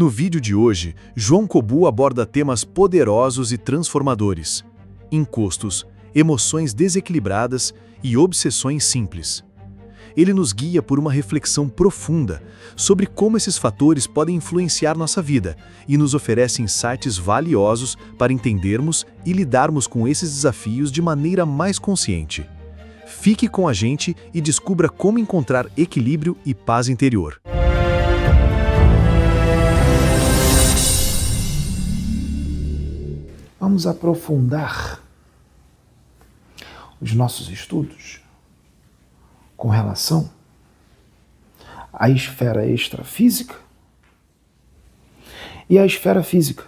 No vídeo de hoje, João Cobu aborda temas poderosos e transformadores: encostos, emoções desequilibradas e obsessões simples. Ele nos guia por uma reflexão profunda sobre como esses fatores podem influenciar nossa vida e nos oferece insights valiosos para entendermos e lidarmos com esses desafios de maneira mais consciente. Fique com a gente e descubra como encontrar equilíbrio e paz interior. Vamos aprofundar os nossos estudos com relação à esfera extrafísica e à esfera física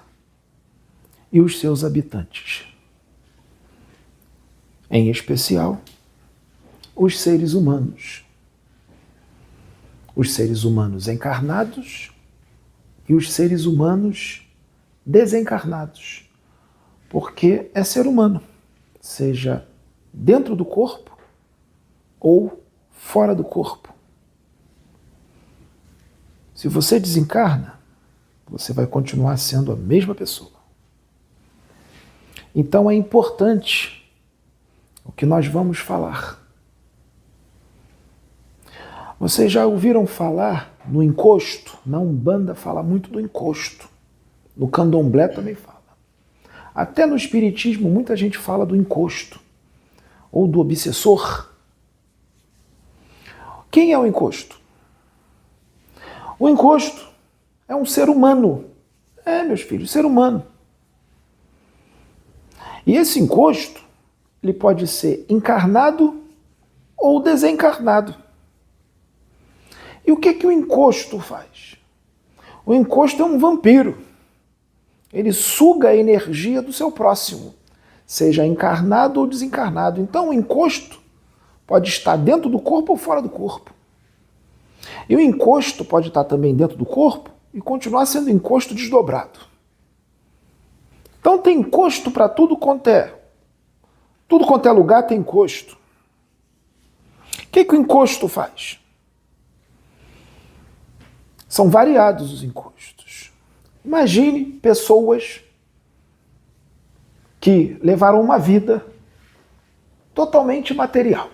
e os seus habitantes. Em especial, os seres humanos. Os seres humanos encarnados e os seres humanos desencarnados. Porque é ser humano, seja dentro do corpo ou fora do corpo. Se você desencarna, você vai continuar sendo a mesma pessoa. Então é importante o que nós vamos falar. Vocês já ouviram falar no encosto? Na Umbanda fala muito do encosto. No Candomblé também fala. Até no Espiritismo muita gente fala do encosto ou do obsessor. Quem é o encosto? O encosto é um ser humano. Meus filhos, ser humano. E esse encosto, ele pode ser encarnado ou desencarnado. E o que o encosto faz? O encosto é um vampiro. Ele suga a energia do seu próximo, seja encarnado ou desencarnado. Então o encosto pode estar dentro do corpo ou fora do corpo. E o encosto pode estar também dentro do corpo e continuar sendo encosto desdobrado. Então tem encosto para tudo quanto é lugar tem encosto. O que o encosto faz? São variados os encostos. Imagine pessoas que levaram uma vida totalmente material.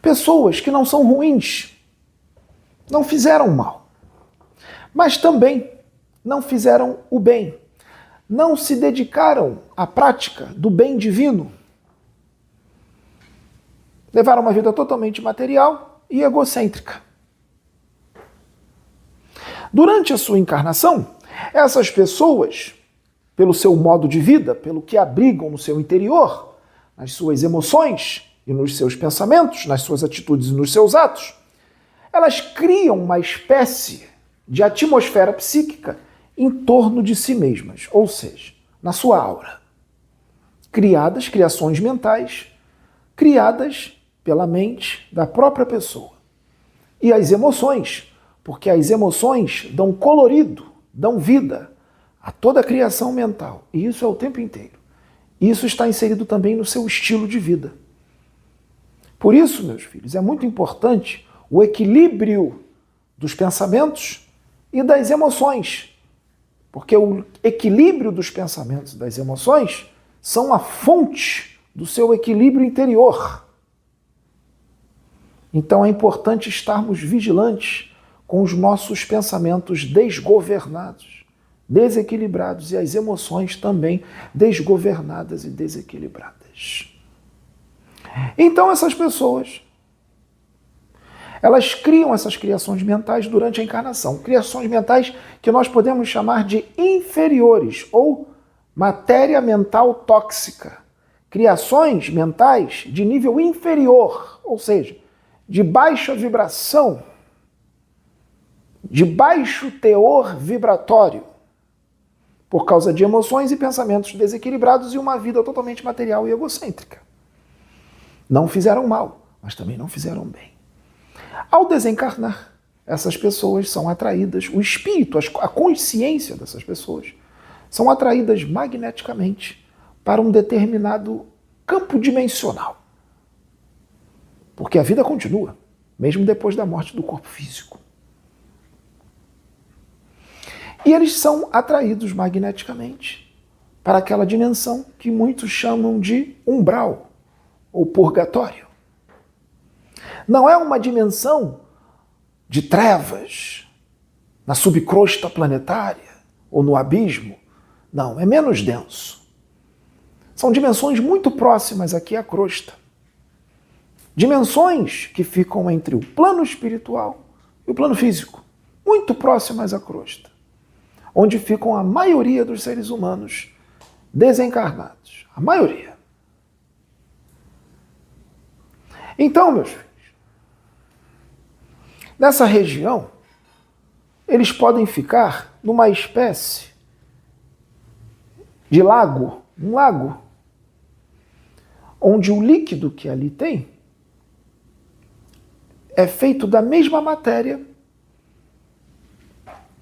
Pessoas que não são ruins, não fizeram mal, mas também não fizeram o bem, não se dedicaram à prática do bem divino. Levaram uma vida totalmente material e egocêntrica. Durante a sua encarnação, essas pessoas, pelo seu modo de vida, pelo que abrigam no seu interior, nas suas emoções e nos seus pensamentos, nas suas atitudes e nos seus atos, elas criam uma espécie de atmosfera psíquica em torno de si mesmas, ou seja, na sua aura. Criações mentais, criadas pela mente da própria pessoa. E as emoções, porque as emoções dão colorido, dão vida a toda a criação mental. E isso é o tempo inteiro. Isso está inserido também no seu estilo de vida. Por isso, meus filhos, é muito importante o equilíbrio dos pensamentos e das emoções. Porque o equilíbrio dos pensamentos e das emoções são a fonte do seu equilíbrio interior. Então é importante estarmos vigilantes com os nossos pensamentos desgovernados, desequilibrados, e as emoções também desgovernadas e desequilibradas. Então essas pessoas, elas criam essas criações mentais durante a encarnação, criações mentais que nós podemos chamar de inferiores, ou matéria mental tóxica, criações mentais de nível inferior, ou seja, de baixa vibração, de baixo teor vibratório, por causa de emoções e pensamentos desequilibrados e uma vida totalmente material e egocêntrica. Não fizeram mal, mas também não fizeram bem. Ao desencarnar, essas pessoas são atraídas, o espírito, a consciência dessas pessoas, são atraídas magneticamente para um determinado campo dimensional. Porque a vida continua, mesmo depois da morte do corpo físico. E eles são atraídos magneticamente para aquela dimensão que muitos chamam de umbral ou purgatório. Não é uma dimensão de trevas na subcrosta planetária ou no abismo. Não, é menos denso. São dimensões muito próximas aqui à crosta. Dimensões que ficam entre o plano espiritual e o plano físico, muito próximas à crosta, onde ficam a maioria dos seres humanos desencarnados. A maioria. Então, meus filhos, nessa região, eles podem ficar numa espécie de lago, um lago, onde o líquido que ali tem é feito da mesma matéria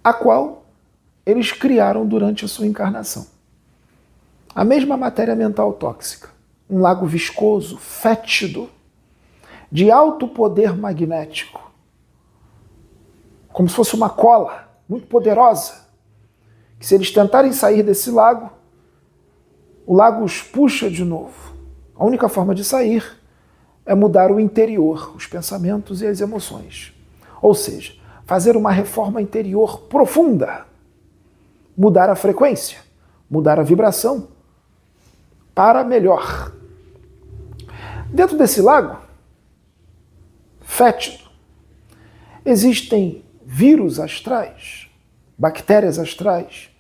a qual eles criaram durante a sua encarnação. A mesma matéria mental tóxica. Um lago viscoso, fétido, de alto poder magnético. Como se fosse uma cola muito poderosa, que se eles tentarem sair desse lago, o lago os puxa de novo. A única forma de sair é mudar o interior, os pensamentos e as emoções. Ou seja, fazer uma reforma interior profunda. Mudar a frequência, mudar a vibração para melhor. Dentro desse lago fétido, existem vírus astrais, bactérias astrais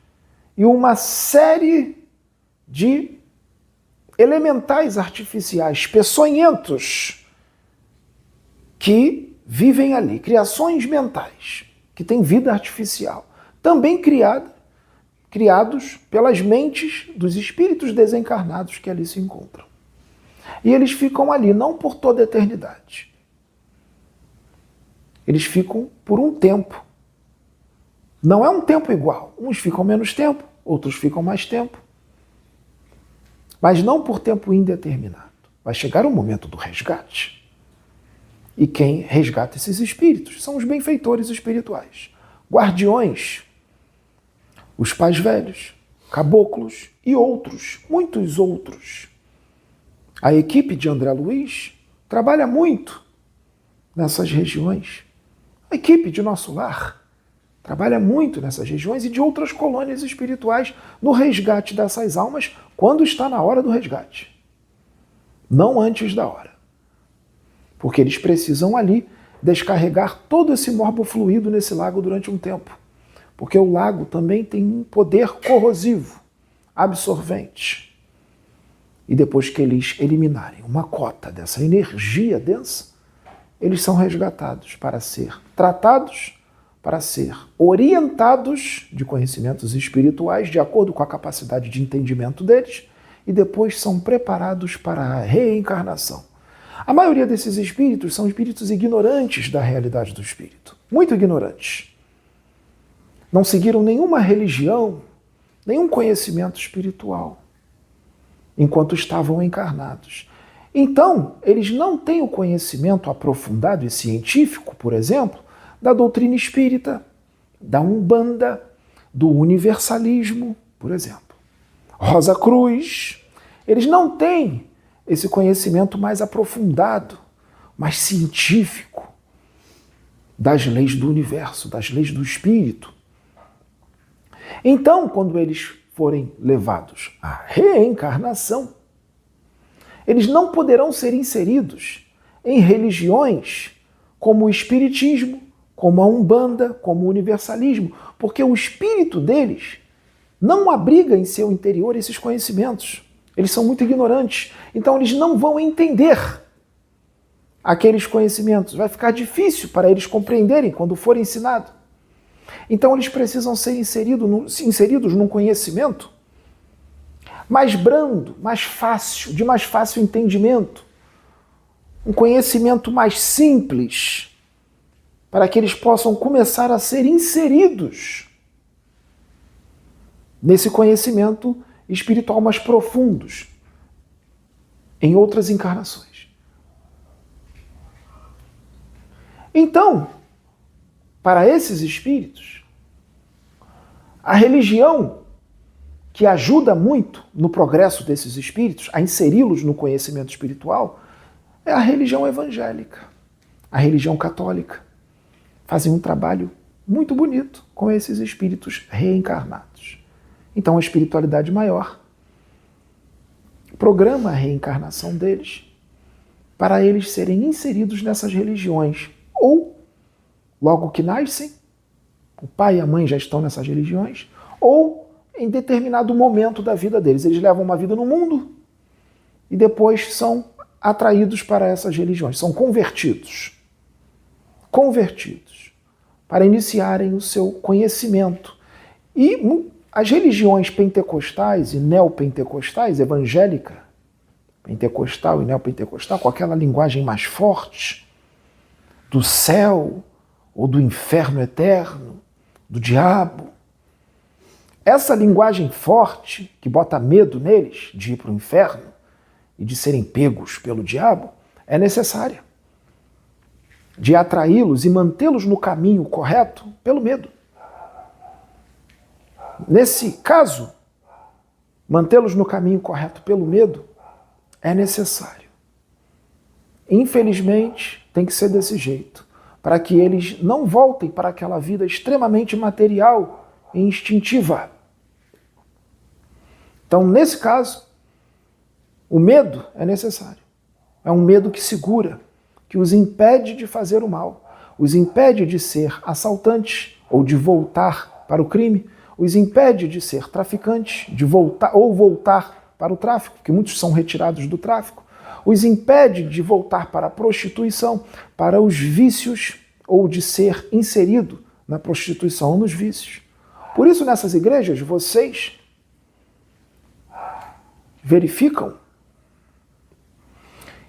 e uma série de elementais artificiais peçonhentos que vivem ali, criações mentais, que têm vida artificial, também criados pelas mentes dos espíritos desencarnados que ali se encontram. E eles ficam ali não por toda a eternidade. Eles ficam por um tempo. Não é um tempo igual. Uns ficam menos tempo, outros ficam mais tempo. Mas não por tempo indeterminado. Vai chegar o momento do resgate. E quem resgata esses espíritos são os benfeitores espirituais, guardiões, os pais velhos, caboclos e outros, muitos outros. A equipe de André Luiz trabalha muito nessas regiões. A equipe de Nosso Lar trabalha muito nessas regiões e de outras colônias espirituais no resgate dessas almas quando está na hora do resgate. Não antes da hora. Porque eles precisam ali descarregar todo esse morbofluido nesse lago durante um tempo. Porque o lago também tem um poder corrosivo, absorvente. E depois que eles eliminarem uma cota dessa energia densa, eles são resgatados para ser tratados, para ser orientados de conhecimentos espirituais de acordo com a capacidade de entendimento deles e depois são preparados para a reencarnação. A maioria desses espíritos são espíritos ignorantes da realidade do espírito, muito ignorantes. Não seguiram nenhuma religião, nenhum conhecimento espiritual, enquanto estavam encarnados. Então, eles não têm o conhecimento aprofundado e científico, por exemplo, da doutrina espírita, da Umbanda, do universalismo, por exemplo. Rosa Cruz, eles não têm esse conhecimento mais aprofundado, mais científico das leis do universo, das leis do espírito. Então, quando eles forem levados à reencarnação, eles não poderão ser inseridos em religiões como o espiritismo, como a Umbanda, como o universalismo, porque o espírito deles não abriga em seu interior esses conhecimentos. Eles são muito ignorantes, então eles não vão entender aqueles conhecimentos. Vai ficar difícil para eles compreenderem quando for ensinado. Então eles precisam ser inseridos num conhecimento mais brando, mais fácil, de mais fácil entendimento. Um conhecimento mais simples, para que eles possam começar a ser inseridos nesse conhecimento espiritual mais profundos, em outras encarnações. Então, para esses espíritos, A religião que ajuda muito no progresso desses espíritos, a inseri-los no conhecimento espiritual, é a religião evangélica, a religião católica. Fazem um trabalho muito bonito com esses espíritos reencarnados. Então a espiritualidade maior programa a reencarnação deles para eles serem inseridos nessas religiões. Ou, logo que nascem, o pai e a mãe já estão nessas religiões, ou em determinado momento da vida deles. Eles levam uma vida no mundo e depois são atraídos para essas religiões, são convertidos para iniciarem o seu conhecimento. E as religiões pentecostais e neopentecostais, evangélica, pentecostal e neopentecostal, com aquela linguagem mais forte do céu ou do inferno eterno, do diabo, essa linguagem forte que bota medo neles de ir para o inferno e de serem pegos pelo diabo é necessária, de atraí-los e mantê-los no caminho correto pelo medo. Nesse caso, mantê-los no caminho correto pelo medo é necessário. Infelizmente, tem que ser desse jeito, para que eles não voltem para aquela vida extremamente material e instintiva. Então, nesse caso, o medo é necessário. É um medo que segura, que os impede de fazer o mal, os impede de ser assaltantes ou de voltar para o crime, os impede de ser traficantes, de voltar para o tráfico, porque muitos são retirados do tráfico, os impede de voltar para a prostituição, para os vícios, ou de ser inserido na prostituição ou nos vícios. Por isso, nessas igrejas, vocês verificam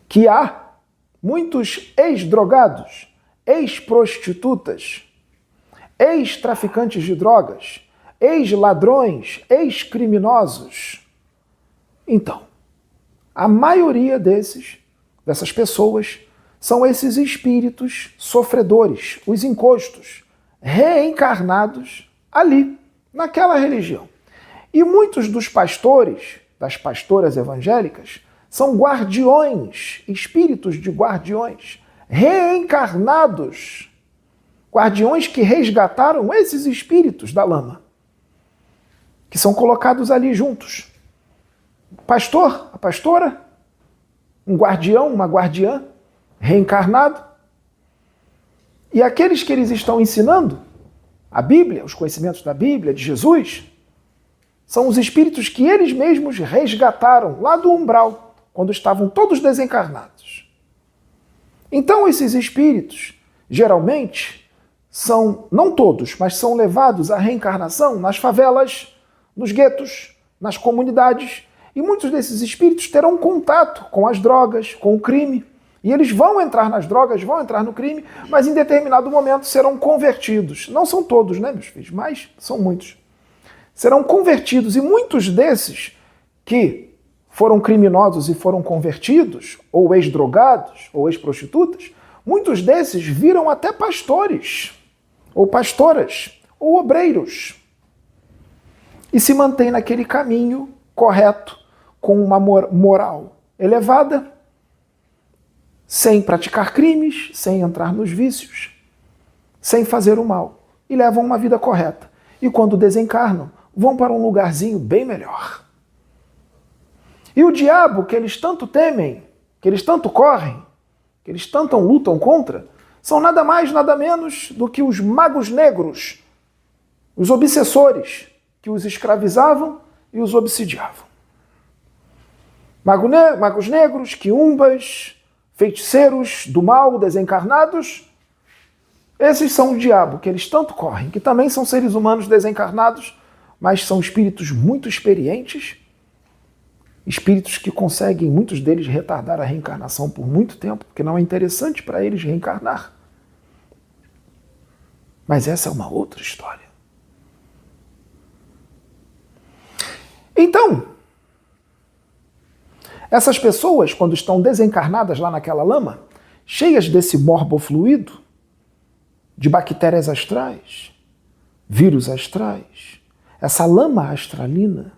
que há muitos ex-drogados, ex-prostitutas, ex-traficantes de drogas, ex-ladrões, ex-criminosos. Então, a maioria dessas pessoas são esses espíritos sofredores, os encostos, reencarnados ali, naquela religião. E muitos dos pastores, das pastoras evangélicas, são guardiões, espíritos de guardiões, reencarnados, guardiões que resgataram esses espíritos da lama, que são colocados ali juntos. O pastor, a pastora, um guardião, uma guardiã, reencarnado, e aqueles que eles estão ensinando, a Bíblia, os conhecimentos da Bíblia, de Jesus, são os espíritos que eles mesmos resgataram lá do umbral, quando estavam todos desencarnados. Então esses espíritos, geralmente, são, não todos, mas são levados à reencarnação nas favelas, nos guetos, nas comunidades, e muitos desses espíritos terão contato com as drogas, com o crime, e eles vão entrar nas drogas, vão entrar no crime, mas em determinado momento serão convertidos. Não são todos, né, meus filhos? Mas são muitos. Serão convertidos, e muitos desses que foram criminosos e foram convertidos, ou ex-drogados, ou ex-prostitutas, muitos desses viram até pastores, ou pastoras, ou obreiros, e se mantêm naquele caminho correto, com uma moral elevada, sem praticar crimes, sem entrar nos vícios, sem fazer o mal, e levam uma vida correta. E quando desencarnam, vão para um lugarzinho bem melhor. E o diabo, que eles tanto temem, que eles tanto correm, que eles tanto lutam contra, são nada mais, nada menos do que os magos negros, os obsessores, que os escravizavam e os obsidiavam. Magos negros, quiumbas, feiticeiros do mal, desencarnados, esses são o diabo, que eles tanto correm, que também são seres humanos desencarnados, mas são espíritos muito experientes, espíritos que conseguem, muitos deles, retardar a reencarnação por muito tempo, porque não é interessante para eles reencarnar. Mas essa é uma outra história. Então, essas pessoas, quando estão desencarnadas lá naquela lama, cheias desse morbofluido, de bactérias astrais, vírus astrais, essa lama astralina,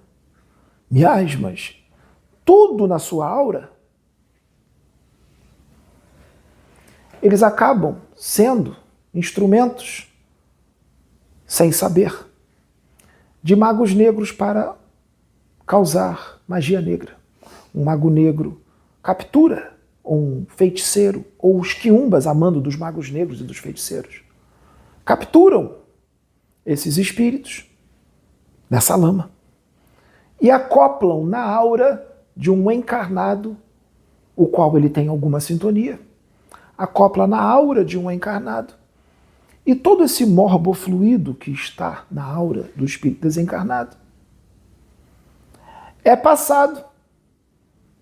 miasmas, tudo na sua aura, eles acabam sendo instrumentos, sem saber, de magos negros para causar magia negra. Um mago negro captura um feiticeiro, ou os quiumbas, amando dos magos negros e dos feiticeiros, capturam esses espíritos nessa lama e acoplam na aura de um encarnado, o qual ele tem alguma sintonia, acopla na aura de um encarnado, e todo esse morbofluido que está na aura do espírito desencarnado é passado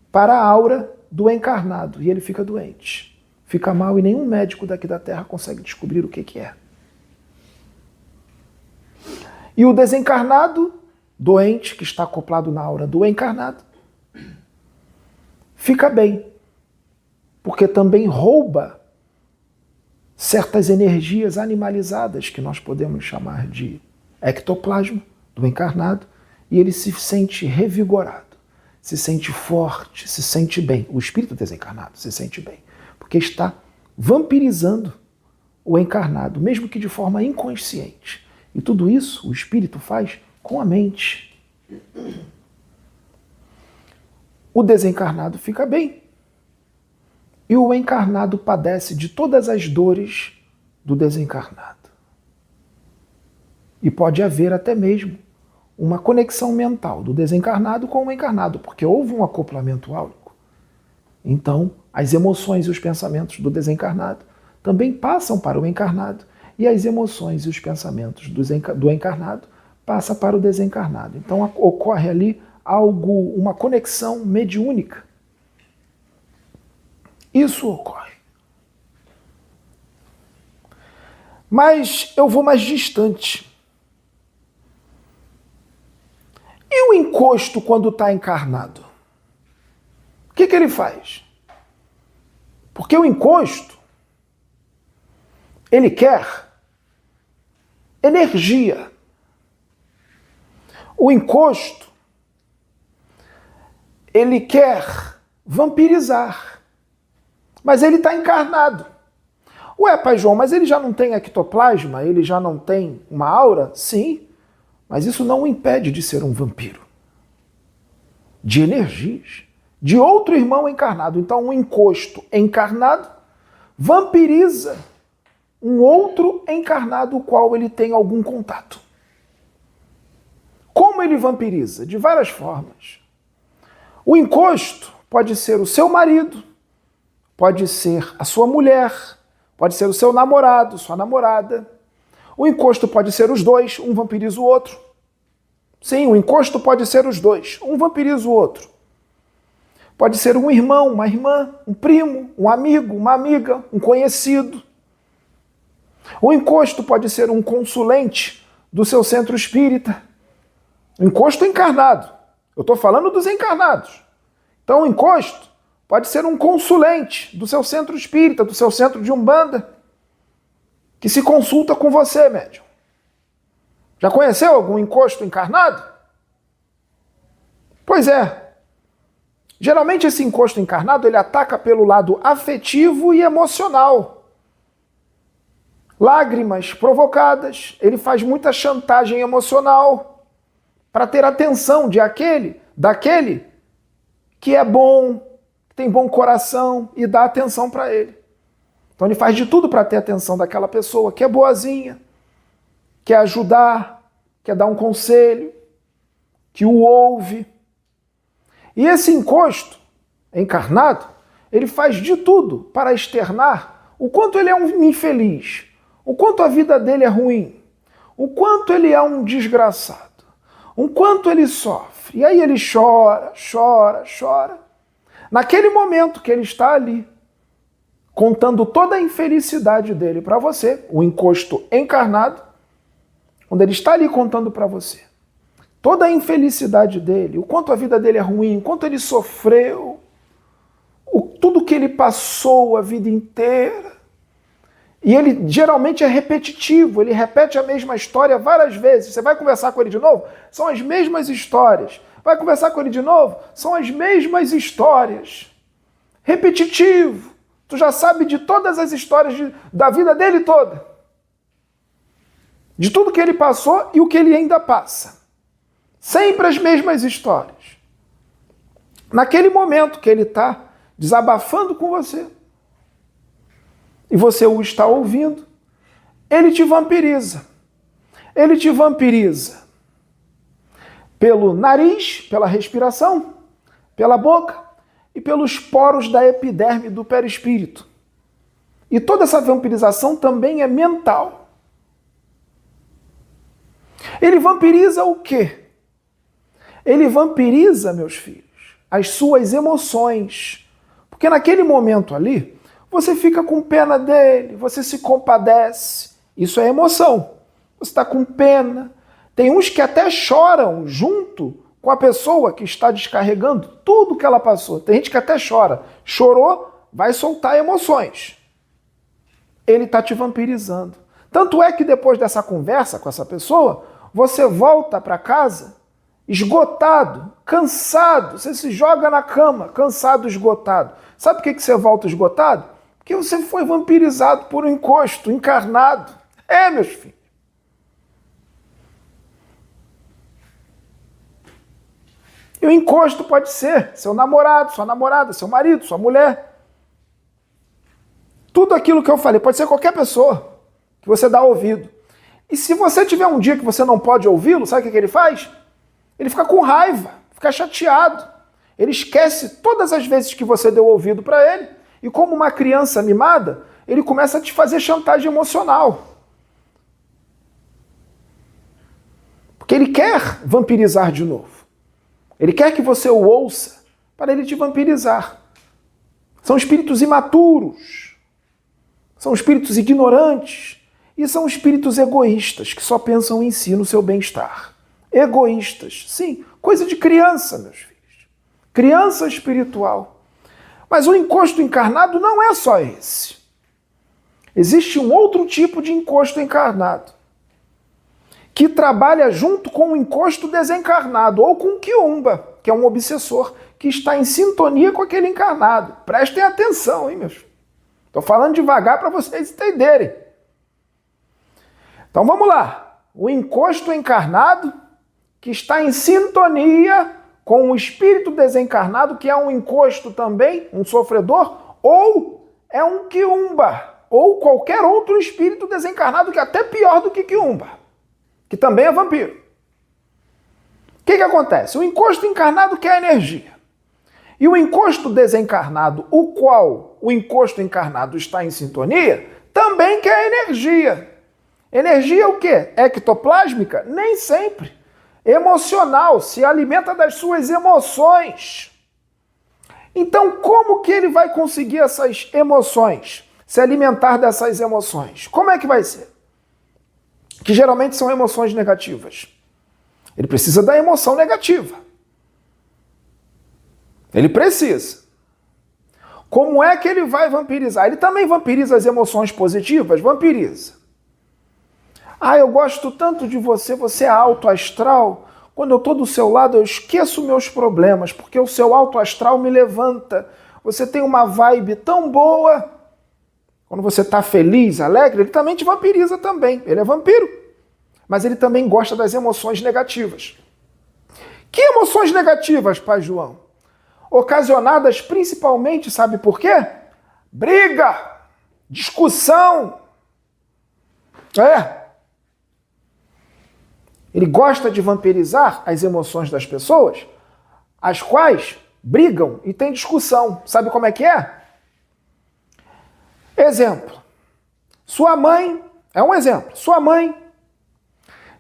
para a aura do encarnado, e ele fica doente, fica mal, e nenhum médico daqui da Terra consegue descobrir o que é. E o desencarnado, doente, que está acoplado na aura do encarnado, fica bem, porque também rouba certas energias animalizadas que nós podemos chamar de ectoplasma do encarnado, e ele se sente revigorado, se sente forte, se sente bem. O espírito desencarnado se sente bem, porque está vampirizando o encarnado, mesmo que de forma inconsciente. E tudo isso o espírito faz com a mente. O desencarnado fica bem. E o encarnado padece de todas as dores do desencarnado. E pode haver até mesmo uma conexão mental do desencarnado com o encarnado, porque houve um acoplamento áurico. Então, as emoções e os pensamentos do desencarnado também passam para o encarnado, e as emoções e os pensamentos do encarnado passam para o desencarnado. Então, ocorre ali algo, uma conexão mediúnica. Isso ocorre. Mas eu vou mais distante. E o encosto quando está encarnado? O que ele faz? Porque o encosto, ele quer energia. O encosto, ele quer vampirizar. Mas ele está encarnado. Ué, Pai João, mas ele já não tem ectoplasma? Ele já não tem uma aura? Sim, mas isso não o impede de ser um vampiro. De energias. De outro irmão encarnado. Então, um encosto encarnado vampiriza um outro encarnado, o qual ele tem algum contato. Como ele vampiriza? De várias formas. O encosto pode ser o seu marido, pode ser a sua mulher, pode ser o seu namorado, sua namorada. O encosto pode ser os dois, um vampiriza o outro. Sim, o encosto pode ser os dois, um vampiriza o outro. Pode ser um irmão, uma irmã, um primo, um amigo, uma amiga, um conhecido. O encosto pode ser um consulente do seu centro espírita. Encosto encarnado. Eu estou falando dos encarnados. Então, o encosto pode ser um consulente do seu centro espírita, do seu centro de Umbanda, que se consulta com você, médium. Já conheceu algum encosto encarnado? Pois é. Geralmente esse encosto encarnado, ele ataca pelo lado afetivo e emocional. Lágrimas provocadas, ele faz muita chantagem emocional para ter atenção daquele que é bom, que tem bom coração, e dá atenção para ele. Então ele faz de tudo para ter atenção daquela pessoa que é boazinha, quer ajudar, quer dar um conselho, que o ouve. E esse encosto encarnado, ele faz de tudo para externar o quanto ele é um infeliz, o quanto a vida dele é ruim, o quanto ele é um desgraçado, o quanto ele sofre. E aí ele chora, chora, chora. Naquele momento que ele está ali, contando toda a infelicidade dele para você, o encosto encarnado, quando ele está ali contando para você toda a infelicidade dele, o quanto a vida dele é ruim, o quanto ele sofreu, tudo que ele passou a vida inteira, E ele geralmente é repetitivo, ele repete a mesma história várias vezes. Você vai conversar com ele de novo? São as mesmas histórias. Vai conversar com ele de novo? São as mesmas histórias. Repetitivo. Tu já sabe de todas as histórias da vida dele toda. De tudo que ele passou e o que ele ainda passa. Sempre as mesmas histórias. Naquele momento que ele está desabafando com você, e você o está ouvindo, ele te vampiriza. Ele te vampiriza pelo nariz, pela respiração, pela boca e pelos poros da epiderme do perispírito. E toda essa vampirização também é mental. Ele vampiriza o quê? Ele vampiriza, meus filhos, as suas emoções. Porque naquele momento ali, você fica com pena dele, você se compadece. Isso é emoção. Você está com pena. Tem uns que até choram junto com a pessoa que está descarregando tudo que ela passou. Tem gente que até chora. Chorou, vai soltar emoções. Ele está te vampirizando. Tanto é que depois dessa conversa com essa pessoa, você volta para casa esgotado, cansado. Você se joga na cama, cansado, esgotado. Sabe por que você volta esgotado? Porque você foi vampirizado por um encosto encarnado. É, meus filhos. E o encosto pode ser seu namorado, sua namorada, seu marido, sua mulher. Tudo aquilo que eu falei, pode ser qualquer pessoa que você dá ouvido. E se você tiver um dia que você não pode ouvi-lo, sabe o que ele faz? Ele fica com raiva, fica chateado. Ele esquece todas as vezes que você deu ouvido para ele. E como uma criança mimada, ele começa a te fazer chantagem emocional. Porque ele quer vampirizar de novo. Ele quer que você o ouça para ele te vampirizar. São espíritos imaturos. São espíritos ignorantes. E são espíritos egoístas, que só pensam em si, no seu bem-estar. Egoístas. Sim, coisa de criança, meus filhos. Criança espiritual. Mas o encosto encarnado não é só esse. Existe um outro tipo de encosto encarnado, que trabalha junto com o encosto desencarnado, ou com o quiumba, que é um obsessor, que está em sintonia com aquele encarnado. Prestem atenção, hein, meus filhos? Estou falando devagar para vocês entenderem. Então vamos lá. O encosto encarnado, que está em sintonia com o espírito desencarnado, que é um encosto também, um sofredor, ou é um quiumba, ou qualquer outro espírito desencarnado que é até pior do que quiumba, que também é vampiro. O que acontece? O encosto encarnado quer energia. E o encosto desencarnado, o qual o encosto encarnado está em sintonia, também quer energia. Energia o quê? Ectoplásmica? Nem sempre. Emocional, se alimenta das suas emoções. Então, como que ele vai conseguir essas emoções? Se alimentar dessas emoções? Como é que vai ser? Que geralmente são emoções negativas. Ele precisa da emoção negativa. Ele precisa. Como é que ele vai vampirizar? Ele também vampiriza as emoções positivas? Vampiriza. Ah, eu gosto tanto de você, você é alto astral. Quando eu estou do seu lado, eu esqueço meus problemas, porque o seu alto astral me levanta. Você tem uma vibe tão boa. Quando você está feliz, alegre, ele também te vampiriza também. Ele é vampiro. Mas ele também gosta das emoções negativas. Que emoções negativas, Pai João? Ocasionadas principalmente, sabe por quê? Briga, discussão. Ele gosta de vampirizar as emoções das pessoas, as quais brigam e têm discussão. Sabe como é que é? Exemplo. Sua mãe, é um exemplo, sua mãe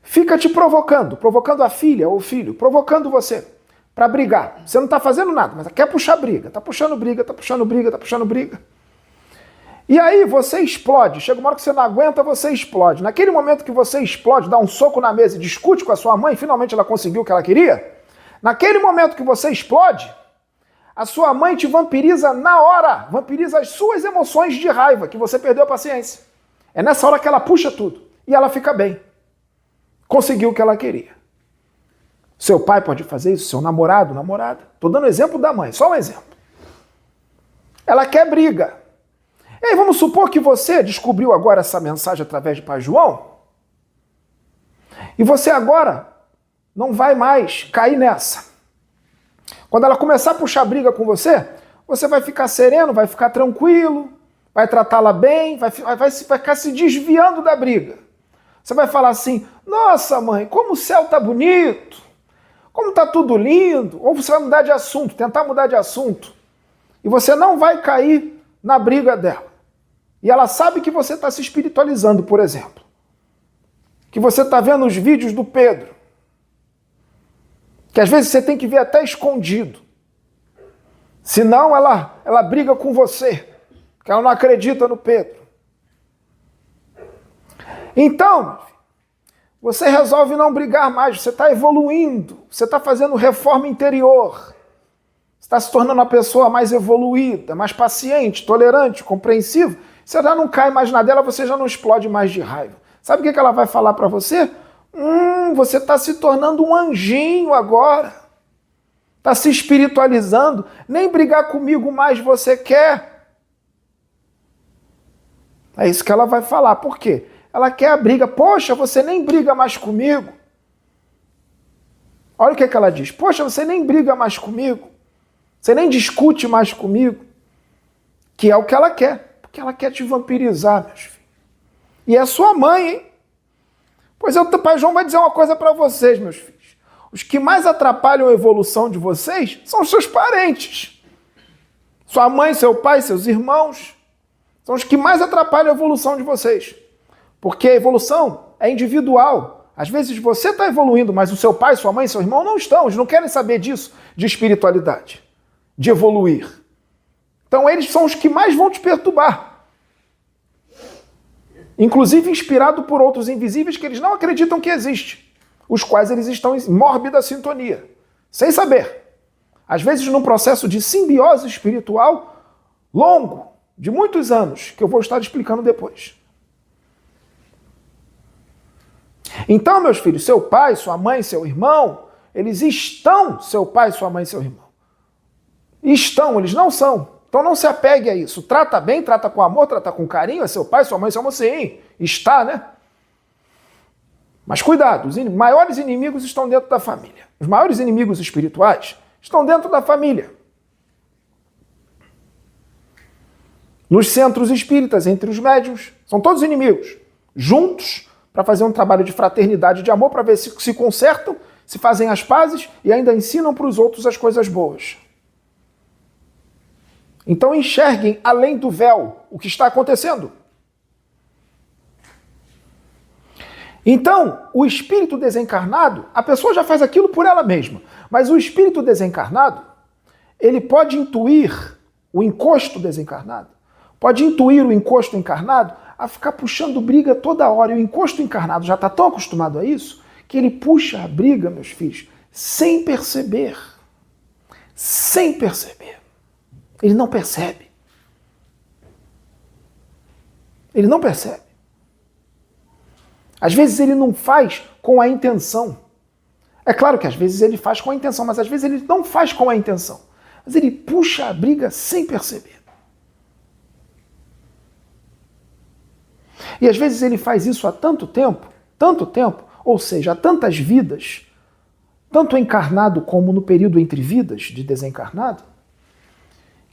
fica te provocando a filha ou o filho, provocando você para brigar. Você não está fazendo nada, mas quer puxar briga. Está puxando briga, está puxando briga, está puxando briga. E aí você explode. Chega uma hora que você não aguenta, você explode. Naquele momento que você explode, dá um soco na mesa e discute com a sua mãe, finalmente ela conseguiu o que ela queria. Naquele momento que você explode, a sua mãe te vampiriza na hora. Vampiriza as suas emoções de raiva, que você perdeu a paciência. É nessa hora que ela puxa tudo e ela fica bem. Conseguiu o que ela queria. Seu pai pode fazer isso, seu namorado, namorada. Estou dando exemplo da mãe, só um exemplo. Ela quer briga. E aí vamos supor que você descobriu agora essa mensagem através de Pai João e você agora não vai mais cair nessa. Quando ela começar a puxar briga com você, você vai ficar sereno, vai ficar tranquilo, vai tratá-la bem, vai ficar se desviando da briga. Você vai falar assim, nossa mãe, como o céu tá bonito, como tá tudo lindo. Ou você vai mudar de assunto, tentar mudar de assunto. E você não vai cair na briga dela. E ela sabe que você está se espiritualizando, por exemplo. Que você está vendo os vídeos do Pedro. Que às vezes você tem que ver até escondido. Senão ela briga com você. Porque ela não acredita no Pedro. Então, você resolve não brigar mais. Você está evoluindo. Você está fazendo reforma interior. Você está se tornando uma pessoa mais evoluída, mais paciente, tolerante, compreensiva. Você já não cai mais na dela, você já não explode mais de raiva. Sabe o que ela vai falar para você? Você está se tornando um anjinho agora. Está se espiritualizando. Nem brigar comigo mais você quer. É isso que ela vai falar. Por quê? Ela quer a briga. Poxa, você nem briga mais comigo. Olha o que ela diz. Poxa, você nem briga mais comigo. Você nem discute mais comigo. Que é o que ela quer. Porque ela quer te vampirizar, meus filhos. E é sua mãe, hein? Pois o Pai João vai dizer uma coisa para vocês, meus filhos. Os que mais atrapalham a evolução de vocês são os seus parentes. Sua mãe, seu pai, seus irmãos. São os que mais atrapalham a evolução de vocês. Porque a evolução é individual. Às vezes você está evoluindo, mas o seu pai, sua mãe, seu irmão não estão. Eles não querem saber disso, de espiritualidade, de evoluir. Então eles são os que mais vão te perturbar. Inclusive inspirado por outros invisíveis que eles não acreditam que existe, os quais eles estão em mórbida sintonia, sem saber. Às vezes num processo de simbiose espiritual longo, de muitos anos, que eu vou estar explicando depois. Então, meus filhos, seu pai, sua mãe, seu irmão, eles estão, seu pai, sua mãe, seu irmão. Estão, eles não são. Então não se apegue a isso. Trata bem, trata com amor, trata com carinho. É seu pai, sua mãe, seu irmão, sim. Está, né? Mas cuidado, os maiores inimigos estão dentro da família. Os maiores inimigos espirituais estão dentro da família. Nos centros espíritas, entre os médiuns, são todos inimigos. Juntos, para fazer um trabalho de fraternidade, de amor, para ver se consertam, se fazem as pazes e ainda ensinam para os outros as coisas boas. Então enxerguem além do véu o que está acontecendo. Então, o espírito desencarnado, a pessoa já faz aquilo por ela mesma, mas o espírito desencarnado, ele pode intuir o encosto desencarnado, pode intuir o encosto encarnado a ficar puxando briga toda hora. E o encosto encarnado já está tão acostumado a isso que ele puxa a briga, meus filhos, sem perceber. Sem perceber. Ele não percebe. Ele não percebe. Às vezes ele não faz com a intenção. É claro que às vezes ele faz com a intenção, mas às vezes ele não faz com a intenção. Mas ele puxa a briga sem perceber. E às vezes ele faz isso há tanto tempo, ou seja, há tantas vidas, tanto encarnado como no período entre vidas de desencarnado,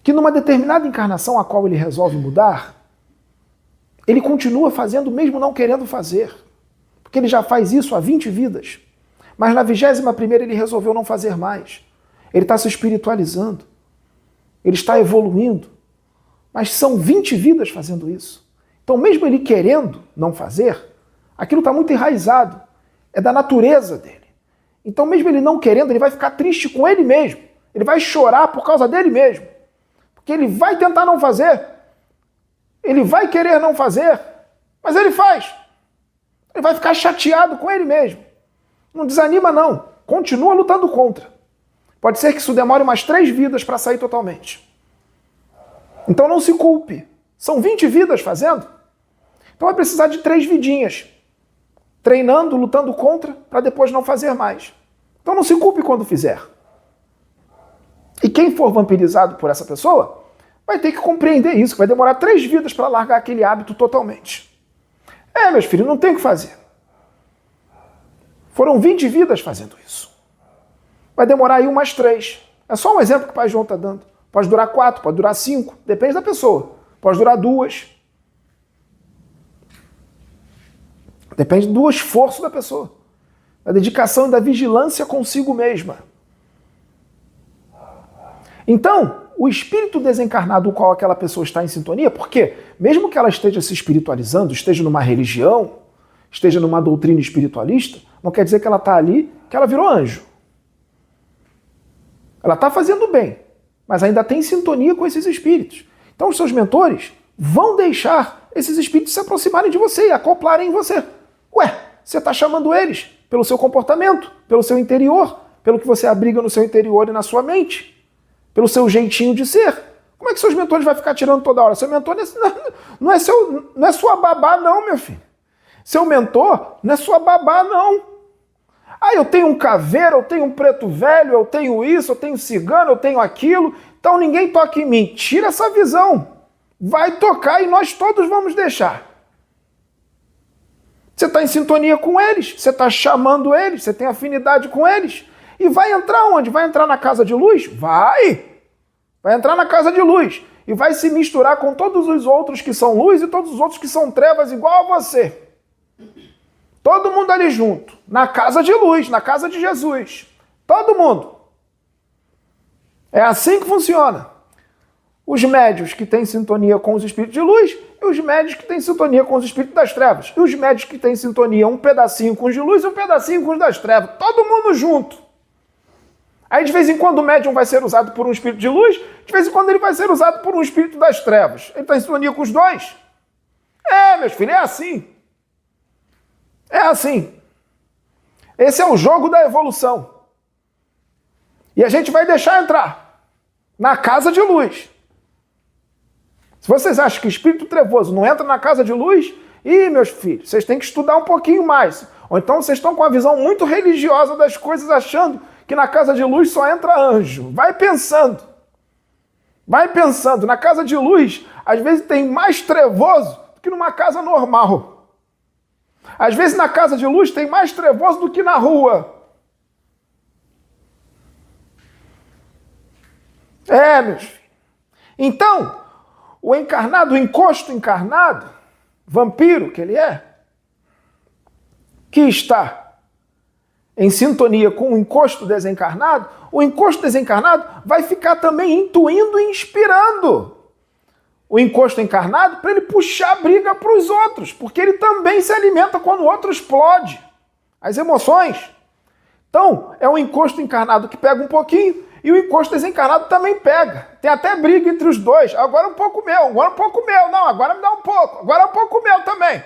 que numa determinada encarnação a qual ele resolve mudar, ele continua fazendo mesmo não querendo fazer. Porque ele já faz isso há 20 vidas. Mas na 21ª ele resolveu não fazer mais. Ele está se espiritualizando. Ele está evoluindo. Mas são 20 vidas fazendo isso. Então mesmo ele querendo não fazer, aquilo está muito enraizado. É da natureza dele. Então mesmo ele não querendo, ele vai ficar triste com ele mesmo. Ele vai chorar por causa dele mesmo. Porque ele vai tentar não fazer. Ele vai querer não fazer. Mas ele faz. Ele vai ficar chateado com ele mesmo. Não desanima não. Continua lutando contra. Pode ser que isso demore umas 3 vidas para sair totalmente. Então não se culpe. São 20 vidas fazendo. Então vai precisar de 3 vidinhas, treinando, lutando contra, para depois não fazer mais. Então não se culpe quando fizer. E quem for vampirizado por essa pessoa vai ter que compreender isso, que vai demorar 3 vidas para largar aquele hábito totalmente. Meus filhos, não tem o que fazer. Foram 20 vidas fazendo isso. Vai demorar aí umas 3. É só um exemplo que o Pai João está dando. Pode durar 4, pode durar 5, depende da pessoa. Pode durar 2. Depende do esforço da pessoa, da dedicação e da vigilância consigo mesma. Então, o espírito desencarnado com o qual aquela pessoa está em sintonia, porque mesmo que ela esteja se espiritualizando, esteja numa religião, esteja numa doutrina espiritualista, não quer dizer que ela está ali, que ela virou anjo. Ela está fazendo bem, mas ainda tem sintonia com esses espíritos. Então os seus mentores vão deixar esses espíritos se aproximarem de você e acoplarem em você. Ué, você está chamando eles pelo seu comportamento, pelo seu interior, pelo que você abriga no seu interior e na sua mente, pelo seu jeitinho de ser. Como é que seus mentores vão ficar tirando toda hora? Seu mentor não é sua babá não, meu filho. Seu mentor não é sua babá não. Eu tenho um caveiro, eu tenho um preto velho, eu tenho isso, eu tenho cigano, eu tenho aquilo, então ninguém toca em mim. Tira essa visão. Vai tocar e nós todos vamos deixar. Você está em sintonia com eles, você está chamando eles, você tem afinidade com eles. E vai entrar onde? Vai entrar na casa de luz? Vai! Vai entrar na casa de luz. E vai se misturar com todos os outros que são luz e todos os outros que são trevas igual a você. Todo mundo ali junto, na casa de luz, na casa de Jesus. Todo mundo. É assim que funciona. Os médios que têm sintonia com os espíritos de luz e os médios que têm sintonia com os espíritos das trevas. E os médios que têm sintonia um pedacinho com os de luz e um pedacinho com os das trevas. Todo mundo junto. Aí de vez em quando o médium vai ser usado por um espírito de luz, de vez em quando ele vai ser usado por um espírito das trevas. Ele está em sintonia com os dois? Meus filhos, é assim. É assim. Esse é o jogo da evolução. E a gente vai deixar entrar na casa de luz. Se vocês acham que espírito trevoso não entra na casa de luz, meus filhos, vocês têm que estudar um pouquinho mais. Ou então vocês estão com uma visão muito religiosa das coisas, achando que na casa de luz só entra anjo. Vai pensando. Vai pensando. Na casa de luz, às vezes tem mais trevoso do que numa casa normal. Às vezes na casa de luz tem mais trevoso do que na rua. Meus filhos. Então, o encarnado, o encosto encarnado, vampiro que ele é, que está em sintonia com o encosto desencarnado, o encosto desencarnado vai ficar também intuindo e inspirando o encosto encarnado para ele puxar a briga para os outros, porque ele também se alimenta quando o outro explode. As emoções. Então, é um encosto encarnado que pega um pouquinho e o encosto desencarnado também pega. Tem até briga entre os dois. Agora um pouco meu, agora um pouco meu. Não, agora me dá um pouco. Agora um pouco meu também.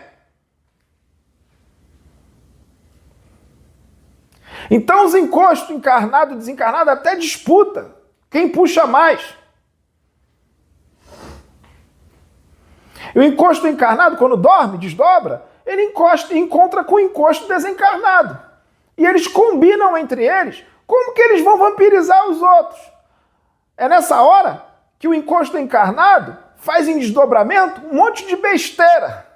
Então os encostos encarnado e desencarnado até disputa. Quem puxa mais? E o encosto encarnado, quando dorme, desdobra, ele encontra com o encosto desencarnado. E eles combinam entre eles como que eles vão vampirizar os outros. É nessa hora que o encosto encarnado faz em desdobramento um monte de besteira.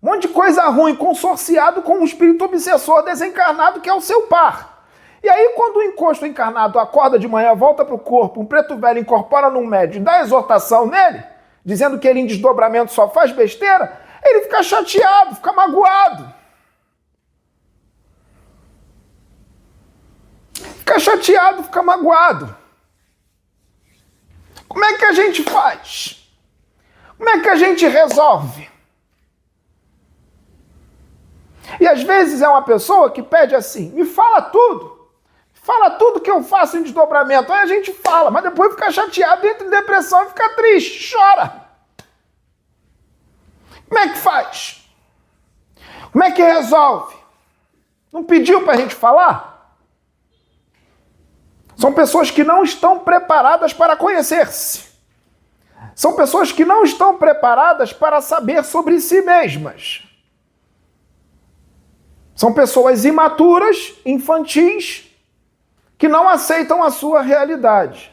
Um monte de coisa ruim, consorciado com um espírito obsessor desencarnado que é o seu par. E aí, quando o encosto encarnado acorda de manhã, volta para o corpo, um preto velho incorpora num médium e dá exortação nele, dizendo que ele em desdobramento só faz besteira, ele fica chateado, fica magoado. Fica chateado, fica magoado. Como é que a gente faz? Como é que a gente resolve? E às vezes é uma pessoa que pede assim, me fala tudo que eu faço em desdobramento. Aí a gente fala, mas depois fica chateado, entra em depressão e fica triste, chora. Como é que faz? Como é que resolve? Não pediu para a gente falar? São pessoas que não estão preparadas para conhecer-se. São pessoas que não estão preparadas para saber sobre si mesmas. São pessoas imaturas, infantis, que não aceitam a sua realidade.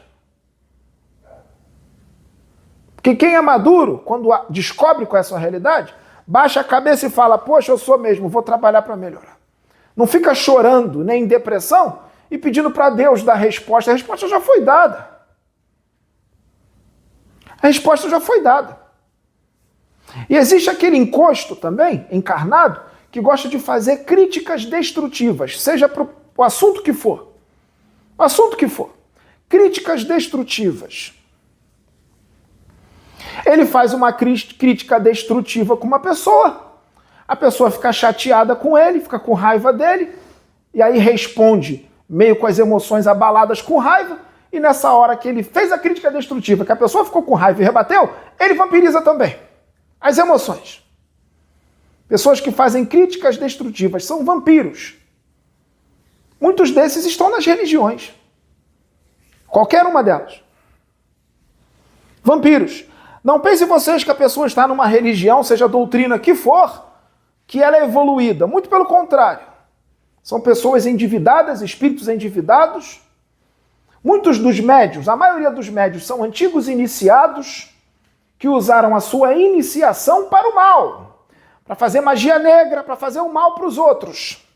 Porque quem é maduro, quando descobre qual é a sua realidade, baixa a cabeça e fala, poxa, eu sou mesmo, vou trabalhar para melhorar. Não fica chorando, nem em depressão, e pedindo para Deus dar resposta. A resposta já foi dada. A resposta já foi dada. E existe aquele encosto também, encarnado, que gosta de fazer críticas destrutivas, seja para o assunto que for. O assunto que for. Críticas destrutivas. Ele faz uma crítica destrutiva com uma pessoa, a pessoa fica chateada com ele, fica com raiva dele, e aí responde meio com as emoções abaladas com raiva, e nessa hora que ele fez a crítica destrutiva, que a pessoa ficou com raiva e rebateu, ele vampiriza também as emoções. Pessoas que fazem críticas destrutivas são vampiros. Muitos desses estão nas religiões. Qualquer uma delas. Vampiros. Não pensem vocês que a pessoa está numa religião, seja a doutrina que for, que ela é evoluída. Muito pelo contrário. São pessoas endividadas, espíritos endividados. Muitos dos médiuns, a maioria dos médiuns, são antigos iniciados que usaram a sua iniciação para o mal, para fazer magia negra, para fazer o mal para os outros.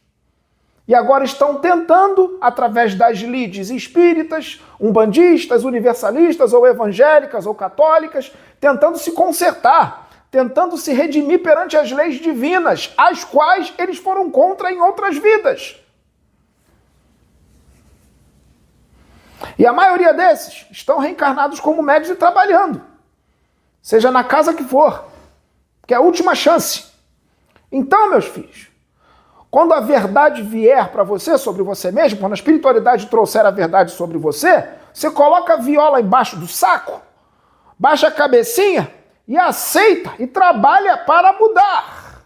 E agora estão tentando, através das lides espíritas, umbandistas, universalistas, ou evangélicas, ou católicas, tentando se consertar, tentando se redimir perante as leis divinas, as quais eles foram contra em outras vidas. E a maioria desses estão reencarnados como médios e trabalhando, seja na casa que for, que é a última chance. Então, meus filhos, quando a verdade vier para você sobre você mesmo, quando a espiritualidade trouxer a verdade sobre você, você coloca a viola embaixo do saco, baixa a cabecinha e aceita e trabalha para mudar.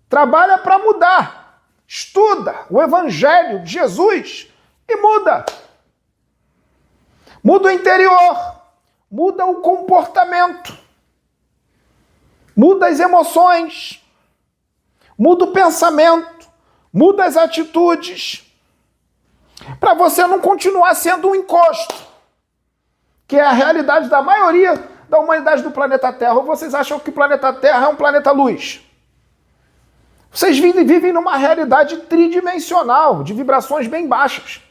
Trabalha para mudar. Estuda o Evangelho de Jesus e muda. Muda o interior, muda o comportamento, muda as emoções, muda o pensamento, muda as atitudes, para você não continuar sendo um encosto, que é a realidade da maioria da humanidade do planeta Terra. Ou vocês acham que o planeta Terra é um planeta luz? Vocês vivem numa realidade tridimensional, de vibrações bem baixas,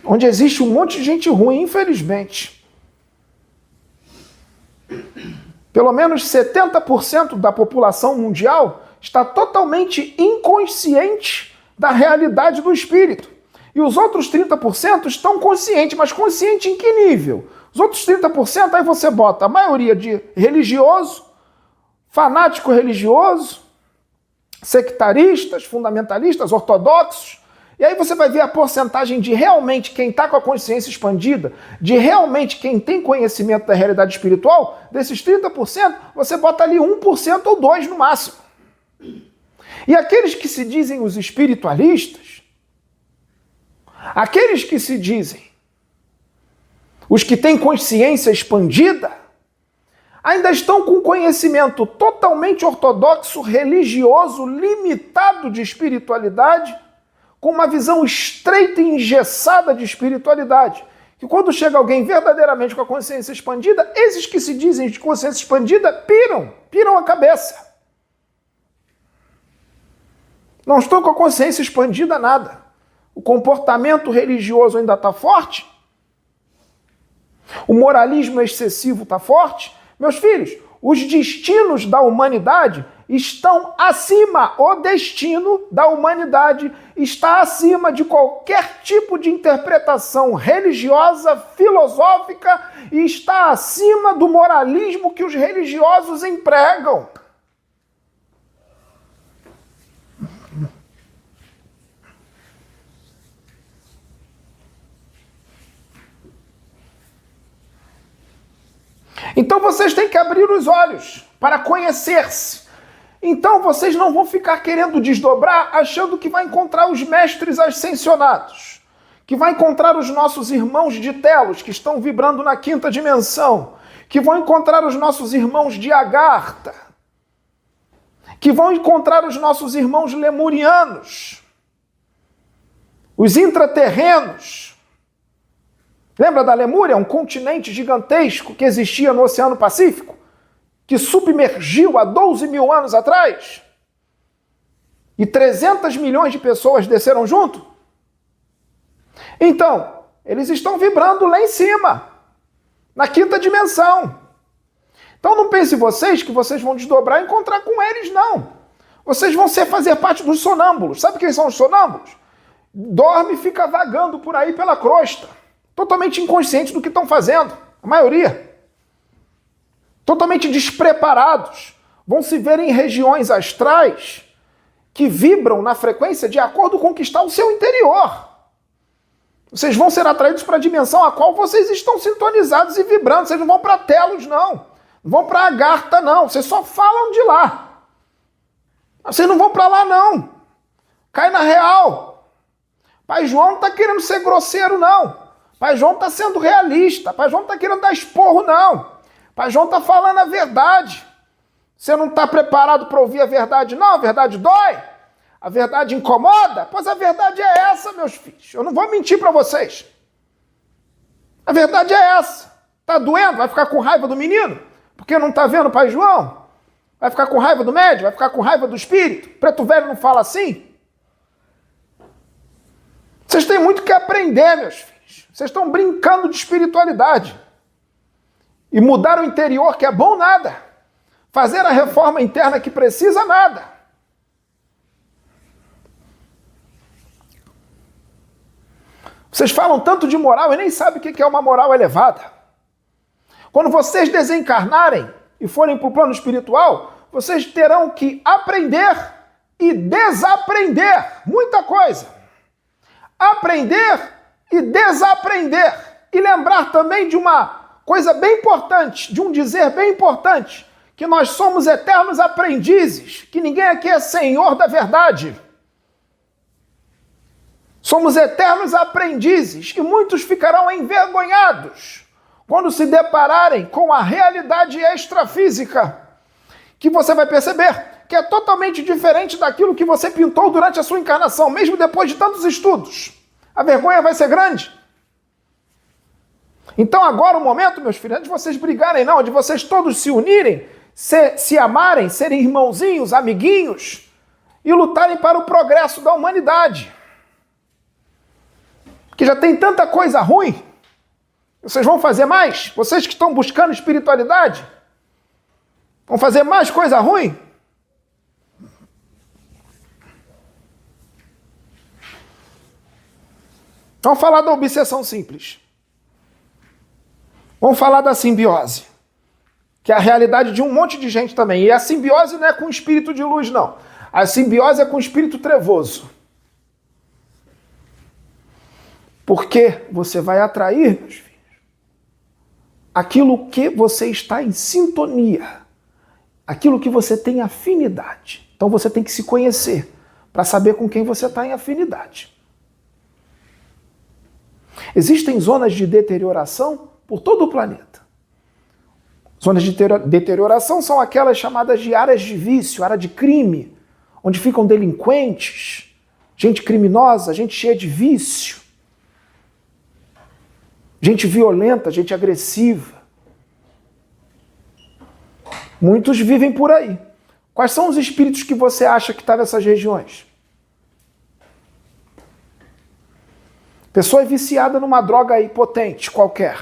onde existe um monte de gente ruim, infelizmente. Pelo menos 70% da população mundial está totalmente inconsciente da realidade do espírito. E os outros 30% estão conscientes, mas consciente em que nível? Os outros 30% aí você bota a maioria de religioso, fanático religioso, sectaristas, fundamentalistas, ortodoxos. E aí você vai ver a porcentagem de realmente quem está com a consciência expandida, de realmente quem tem conhecimento da realidade espiritual, desses 30%, você bota ali 1% ou 2% no máximo. E aqueles que se dizem os espiritualistas, aqueles que se dizem os que têm consciência expandida, ainda estão com conhecimento totalmente ortodoxo, religioso, limitado de espiritualidade, com uma visão estreita e engessada de espiritualidade. Que quando chega alguém verdadeiramente com a consciência expandida, esses que se dizem de consciência expandida piram a cabeça. Não estão com a consciência expandida nada. O comportamento religioso ainda está forte. O moralismo excessivo está forte. Meus filhos, os destinos da humanidade estão acima, o destino da humanidade está acima de qualquer tipo de interpretação religiosa, filosófica, e está acima do moralismo que os religiosos empregam. Então vocês têm que abrir os olhos para conhecer-se. Então vocês não vão ficar querendo desdobrar achando que vai encontrar os mestres ascensionados, que vai encontrar os nossos irmãos de Telos, que estão vibrando na quinta dimensão, que vão encontrar os nossos irmãos de Agartha, que vão encontrar os nossos irmãos lemurianos, os intraterrenos. Lembra da Lemúria, um continente gigantesco que existia no Oceano Pacífico, que submergiu há 12 mil anos atrás? E 300 milhões de pessoas desceram junto? Então, eles estão vibrando lá em cima, na quinta dimensão. Então não pense vocês que vocês vão desdobrar e encontrar com eles, não. Vocês vão fazer parte dos sonâmbulos. Sabe quem são os sonâmbulos? Dorme e fica vagando por aí pela crosta, totalmente inconscientes do que estão fazendo, a maioria. Totalmente despreparados. Vão se ver em regiões astrais que vibram na frequência de acordo com o que está o seu interior. Vocês vão ser atraídos para a dimensão a qual vocês estão sintonizados e vibrando. Vocês não vão para Telos, não. Não vão para Agartha, não. Vocês só falam de lá. Vocês não vão para lá, não. Cai na real. Pai João não está querendo ser grosseiro, não. Pai João está sendo realista. Pai João não está querendo dar esporro, não. Pai João está falando a verdade. Você não está preparado para ouvir a verdade, não? A verdade dói? A verdade incomoda? Pois a verdade é essa, meus filhos. Eu não vou mentir para vocês. A verdade é essa. Tá doendo? Vai ficar com raiva do menino? Porque não tá vendo o Pai João? Vai ficar com raiva do médium? Vai ficar com raiva do espírito? Preto Velho não fala assim? Vocês têm muito que aprender, meus filhos. Vocês estão brincando de espiritualidade. E mudar o interior, que é bom, nada. Fazer a reforma interna que precisa, nada. Vocês falam tanto de moral e nem sabem o que é uma moral elevada. Quando vocês desencarnarem e forem para o plano espiritual, vocês terão que aprender e desaprender muita coisa. Aprender e desaprender. E lembrar também de uma coisa bem importante, de um dizer bem importante, que nós somos eternos aprendizes, que ninguém aqui é senhor da verdade. Somos eternos aprendizes e muitos ficarão envergonhados quando se depararem com a realidade extrafísica, que você vai perceber que é totalmente diferente daquilo que você pintou durante a sua encarnação, mesmo depois de tantos estudos. A vergonha vai ser grande. Então agora o momento, meus filhos, é de vocês brigarem, não, é de vocês todos se unirem, se amarem, serem irmãozinhos, amiguinhos e lutarem para o progresso da humanidade. Que já tem tanta coisa ruim. Vocês vão fazer mais? Vocês que estão buscando espiritualidade? Vão fazer mais coisa ruim? Vamos falar da obsessão simples. Vamos falar da simbiose, que é a realidade de um monte de gente também. E a simbiose não é com o espírito de luz, não. A simbiose é com o espírito trevoso. Porque você vai atrair, meus filhos, aquilo que você está em sintonia, aquilo que você tem afinidade. Então você tem que se conhecer para saber com quem você está em afinidade. Existem zonas de deterioração por todo o planeta. Zonas de deterioração são aquelas chamadas de áreas de vício, área de crime, onde ficam delinquentes, gente criminosa, gente cheia de vício. Gente violenta, gente agressiva. Muitos vivem por aí. Quais são os espíritos que você acha que estão nessas regiões? Pessoa é viciada numa droga aí potente, qualquer.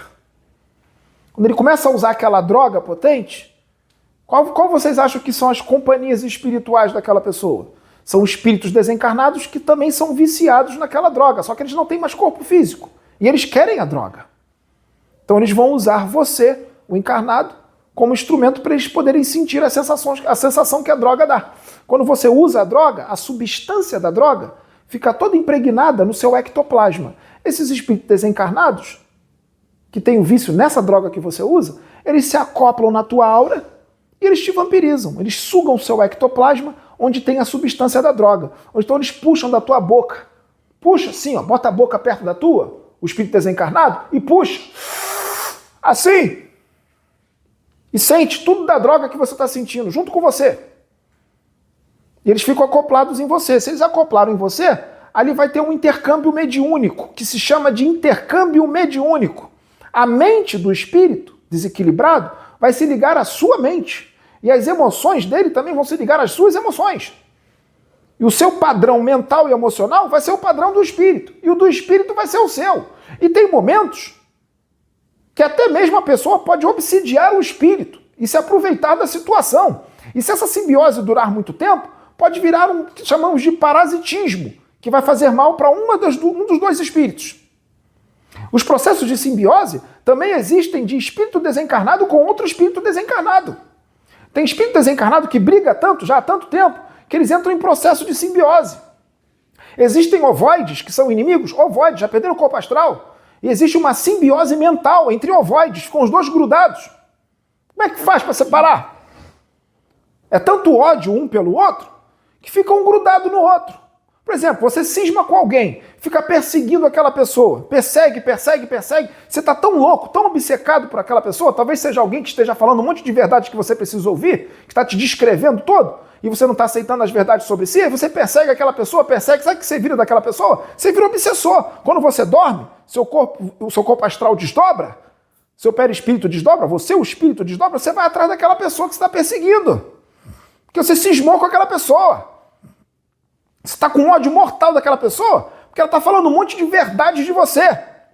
Quando ele começa a usar aquela droga potente, qual vocês acham que são as companhias espirituais daquela pessoa? São espíritos desencarnados que também são viciados naquela droga, só que eles não têm mais corpo físico. E eles querem a droga. Então eles vão usar você, o encarnado, como instrumento para eles poderem sentir a sensação que a droga dá. Quando você usa a droga, a substância da droga fica toda impregnada no seu ectoplasma. Esses espíritos desencarnados, que têm o vício nessa droga que você usa, eles se acoplam na tua aura e eles te vampirizam. Eles sugam o seu ectoplasma, onde tem a substância da droga. Ou então eles puxam da tua boca, Puxa assim, ó, bota a boca perto da tua, o espírito desencarnado, e puxa. Assim. E sente tudo da droga que você está sentindo, junto com você. E eles ficam acoplados em você. Se eles acoplaram em você, ali vai ter um intercâmbio mediúnico, que se chama de intercâmbio mediúnico. A mente do espírito desequilibrado vai se ligar à sua mente. E as emoções dele também vão se ligar às suas emoções. E o seu padrão mental e emocional vai ser o padrão do espírito. E o do espírito vai ser o seu. E tem momentos que até mesmo a pessoa pode obsidiar o espírito e se aproveitar da situação. E se essa simbiose durar muito tempo, pode virar um que chamamos de parasitismo, que vai fazer mal para um dos dois espíritos. Os processos de simbiose também existem de espírito desencarnado com outro espírito desencarnado. Tem espírito desencarnado que briga tanto, já há tanto tempo, que eles entram em processo de simbiose. Existem ovoides que são inimigos, ovoides, já perderam o corpo astral. E existe uma simbiose mental entre ovoides, com os dois grudados. Como é que faz para separar? É tanto ódio um pelo outro que fica um grudado no outro. Por exemplo, você cisma com alguém, fica perseguindo aquela pessoa, persegue. Você está tão louco, tão obcecado por aquela pessoa, talvez seja alguém que esteja falando um monte de verdades que você precisa ouvir, que está te descrevendo todo, e você não está aceitando as verdades sobre si, você persegue aquela pessoa, sabe o que você vira daquela pessoa? Você vira obsessor. Quando você dorme, o seu corpo astral desdobra, seu perispírito desdobra, você, o espírito desdobra, você vai atrás daquela pessoa que você está perseguindo. Porque você cismou com aquela pessoa. Você está com ódio mortal daquela pessoa, porque ela está falando um monte de verdades de você,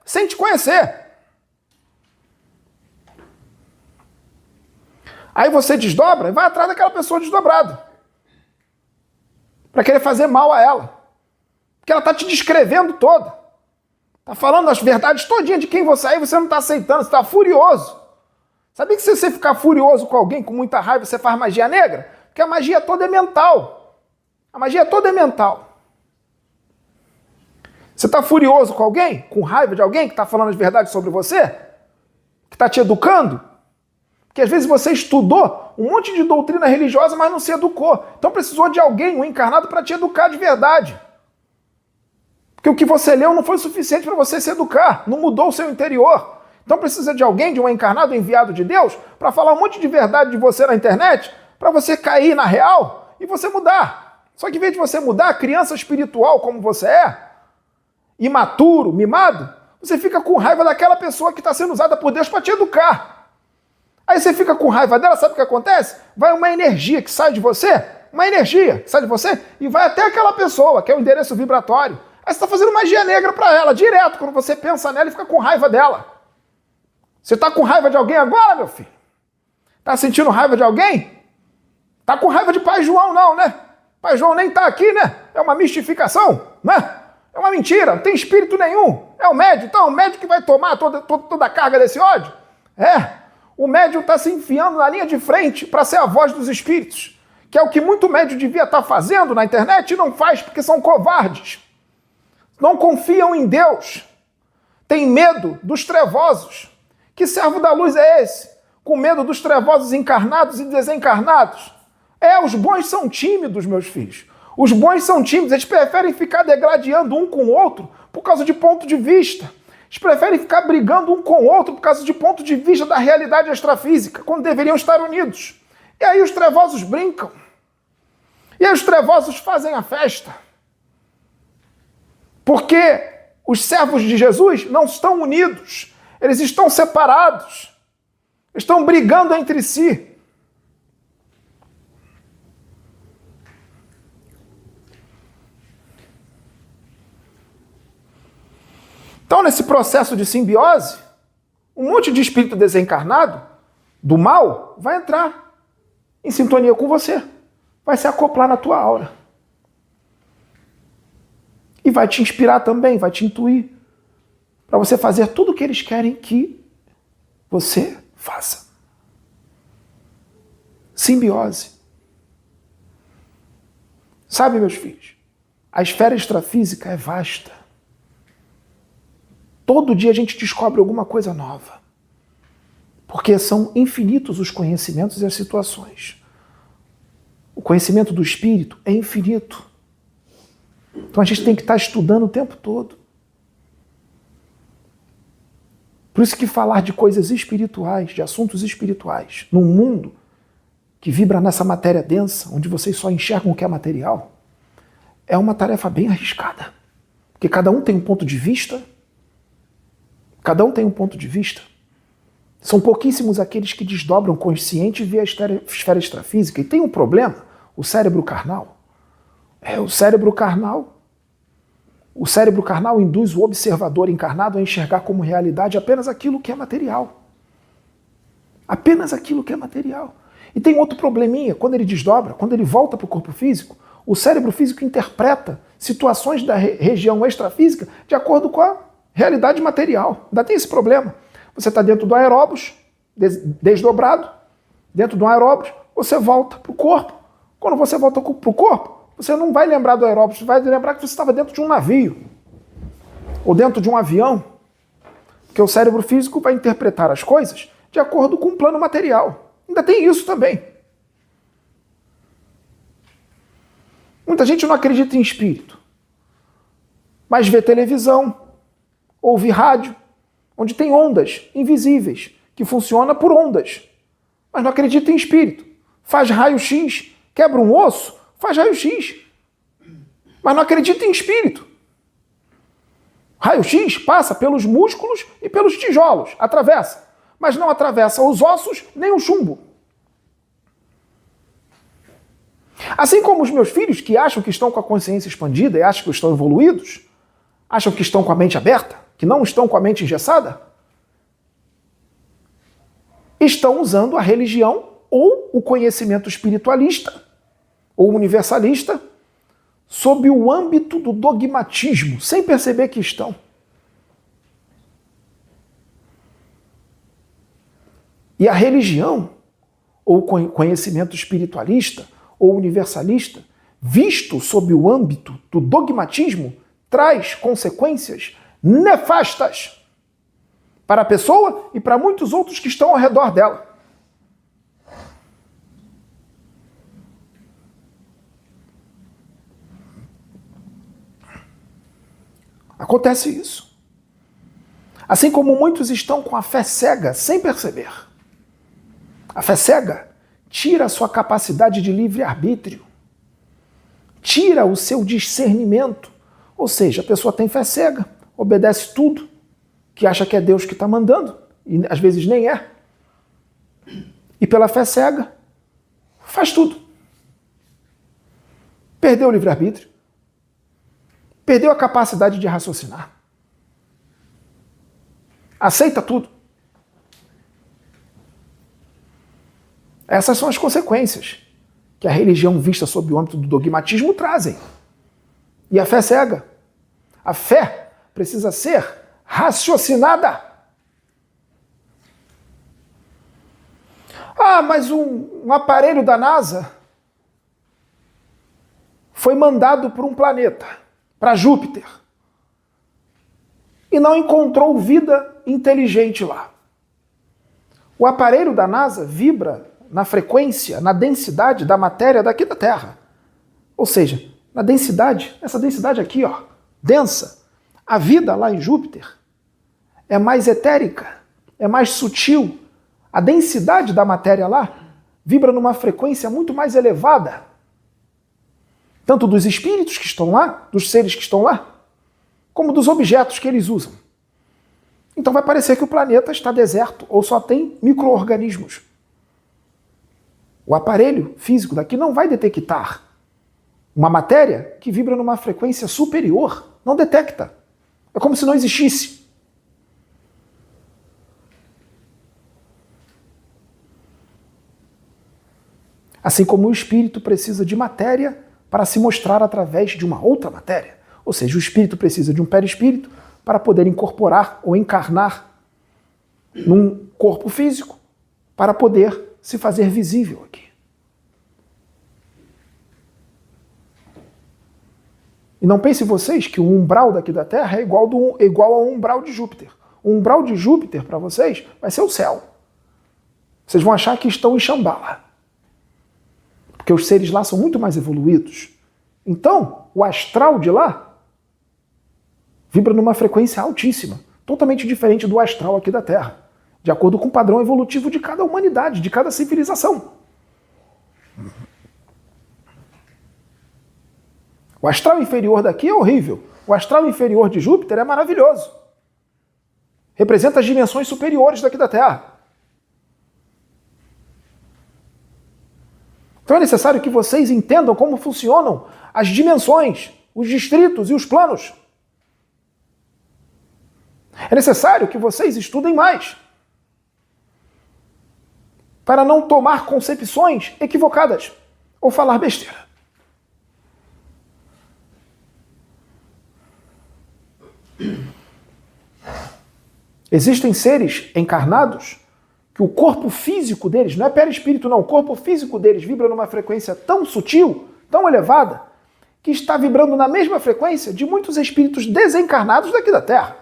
sem te conhecer. Aí você desdobra e vai atrás daquela pessoa desdobrada, para querer fazer mal a ela. Porque ela está te descrevendo toda. Está falando as verdades todinhas de quem você é e você não está aceitando, você está furioso. Sabia que se você ficar furioso com alguém, com muita raiva, você faz magia negra? Porque a magia toda é mental. A magia toda é mental. Você está furioso com alguém? Com raiva de alguém que está falando as verdades sobre você? Que está te educando? Porque às vezes você estudou um monte de doutrina religiosa, mas não se educou. Então precisou de alguém, um encarnado, para te educar de verdade. Porque o que você leu não foi suficiente para você se educar, não mudou o seu interior. Então precisa de alguém, de um encarnado enviado de Deus, para falar um monte de verdade de você na internet, para você cair na real e você mudar. Só que em vez de você mudar, criança espiritual como você é, imaturo, mimado, você fica com raiva daquela pessoa que está sendo usada por Deus para te educar. Aí você fica com raiva dela, sabe o que acontece? Vai uma energia que sai de você, e vai até aquela pessoa, que é o endereço vibratório. Aí você está fazendo magia negra para ela, direto, quando você pensa nela e fica com raiva dela. Você está com raiva de alguém agora, meu filho? Está sentindo raiva de alguém? Está com raiva de Pai João não, né? Pai João nem está aqui, né? É uma mistificação, né? É uma mentira, não tem espírito nenhum. É o médium, então, o médium que vai tomar toda a carga desse ódio? O médium está se enfiando na linha de frente para ser a voz dos espíritos, que é o que muito médium devia estar fazendo na internet e não faz porque são covardes. Não confiam em Deus. Tem medo dos trevosos. Que servo da luz é esse? Com medo dos trevosos encarnados e desencarnados. Os bons são tímidos, meus filhos. Os bons são tímidos, eles preferem ficar degladiando um com o outro por causa de ponto de vista. Eles preferem ficar brigando um com o outro por causa de ponto de vista da realidade extrafísica, quando deveriam estar unidos. E aí os trevosos brincam. E aí os trevosos fazem a festa. Porque os servos de Jesus não estão unidos. Eles estão separados. Estão brigando entre si. Então, nesse processo de simbiose, um monte de espírito desencarnado, do mal, vai entrar em sintonia com você. Vai se acoplar na tua aura. E vai te inspirar também, vai te intuir, para você fazer tudo o que eles querem que você faça. Simbiose. Sabe, meus filhos, a esfera extrafísica é vasta. Todo dia a gente descobre alguma coisa nova. Porque são infinitos os conhecimentos e as situações. O conhecimento do espírito é infinito. Então a gente tem que estar estudando o tempo todo. Por isso que falar de coisas espirituais, de assuntos espirituais, num mundo que vibra nessa matéria densa, onde vocês só enxergam o que é material, é uma tarefa bem arriscada. Porque cada um tem um ponto de vista, cada um tem um ponto de vista. São pouquíssimos aqueles que desdobram consciente e vê a esfera extrafísica. E tem um problema, o cérebro carnal. O cérebro carnal induz o observador encarnado a enxergar como realidade apenas aquilo que é material. Apenas aquilo que é material. E tem outro probleminha, quando ele desdobra, quando ele volta para o corpo físico, o cérebro físico interpreta situações da região extrafísica de acordo com a realidade material. Ainda tem esse problema. Você está dentro do aeróbus, desdobrado, dentro do aeróbus, você volta para o corpo. Quando você volta para o corpo, você não vai lembrar do aeróbus, você vai lembrar que você estava dentro de um navio ou dentro de um avião, porque o cérebro físico vai interpretar as coisas de acordo com o plano material. Ainda tem isso também. Muita gente não acredita em espírito, mas vê televisão, ouve rádio, onde tem ondas invisíveis, que funciona por ondas, mas não acredita em espírito. Faz raio-x, quebra um osso, faz raio-x, mas não acredita em espírito. Raio-x passa pelos músculos e pelos tijolos, atravessa, mas não atravessa os ossos nem o chumbo. Assim como os meus filhos, que acham que estão com a consciência expandida e acham que estão evoluídos, acham que estão com a mente aberta, que não estão com a mente engessada, estão usando a religião ou o conhecimento espiritualista ou universalista sob o âmbito do dogmatismo, sem perceber que estão. E a religião, ou conhecimento espiritualista, ou universalista, visto sob o âmbito do dogmatismo, traz consequências nefastas para a pessoa e para muitos outros que estão ao redor dela. Acontece isso. Assim como muitos estão com a fé cega sem perceber. A fé cega tira a sua capacidade de livre-arbítrio, tira o seu discernimento. Ou seja, a pessoa tem fé cega, obedece tudo, que acha que é Deus que está mandando, e às vezes nem é. E pela fé cega, faz tudo. Perdeu o livre-arbítrio, perdeu a capacidade de raciocinar, aceita tudo. Essas são as consequências que a religião vista sob o âmbito do dogmatismo trazem. E a fé cega. A fé precisa ser raciocinada. Ah, mas um aparelho da NASA foi mandado para um planeta, para Júpiter, e não encontrou vida inteligente lá. O aparelho da NASA vibra na frequência, na densidade da matéria daqui da Terra. Ou seja, na densidade, essa densidade aqui, ó, densa. A vida lá em Júpiter é mais etérica, é mais sutil. A densidade da matéria lá vibra numa frequência muito mais elevada. Tanto dos espíritos que estão lá, dos seres que estão lá, como dos objetos que eles usam. Então vai parecer que o planeta está deserto ou só tem micro-organismos. O aparelho físico daqui não vai detectar uma matéria que vibra numa frequência superior. Não detecta. É como se não existisse. Assim como o espírito precisa de matéria para se mostrar através de uma outra matéria. Ou seja, o espírito precisa de um perispírito para poder incorporar ou encarnar num corpo físico para poder se fazer visível aqui. E não pensem vocês que o umbral daqui da Terra é igual ao umbral de Júpiter. O umbral de Júpiter, para vocês, vai ser o céu. Vocês vão achar que estão em Shambhala. Porque os seres lá são muito mais evoluídos. Então, o astral de lá vibra numa frequência altíssima, totalmente diferente do astral aqui da Terra, de acordo com o padrão evolutivo de cada humanidade, de cada civilização. O astral inferior daqui é horrível. O astral inferior de Júpiter é maravilhoso. Representa as dimensões superiores daqui da Terra. Então é necessário que vocês entendam como funcionam as dimensões, os distritos e os planos. É necessário que vocês estudem mais para não tomar concepções equivocadas ou falar besteira. Existem seres encarnados que o corpo físico deles, não é perispírito não, o corpo físico deles vibra numa frequência tão sutil, tão elevada, que está vibrando na mesma frequência de muitos espíritos desencarnados daqui da Terra.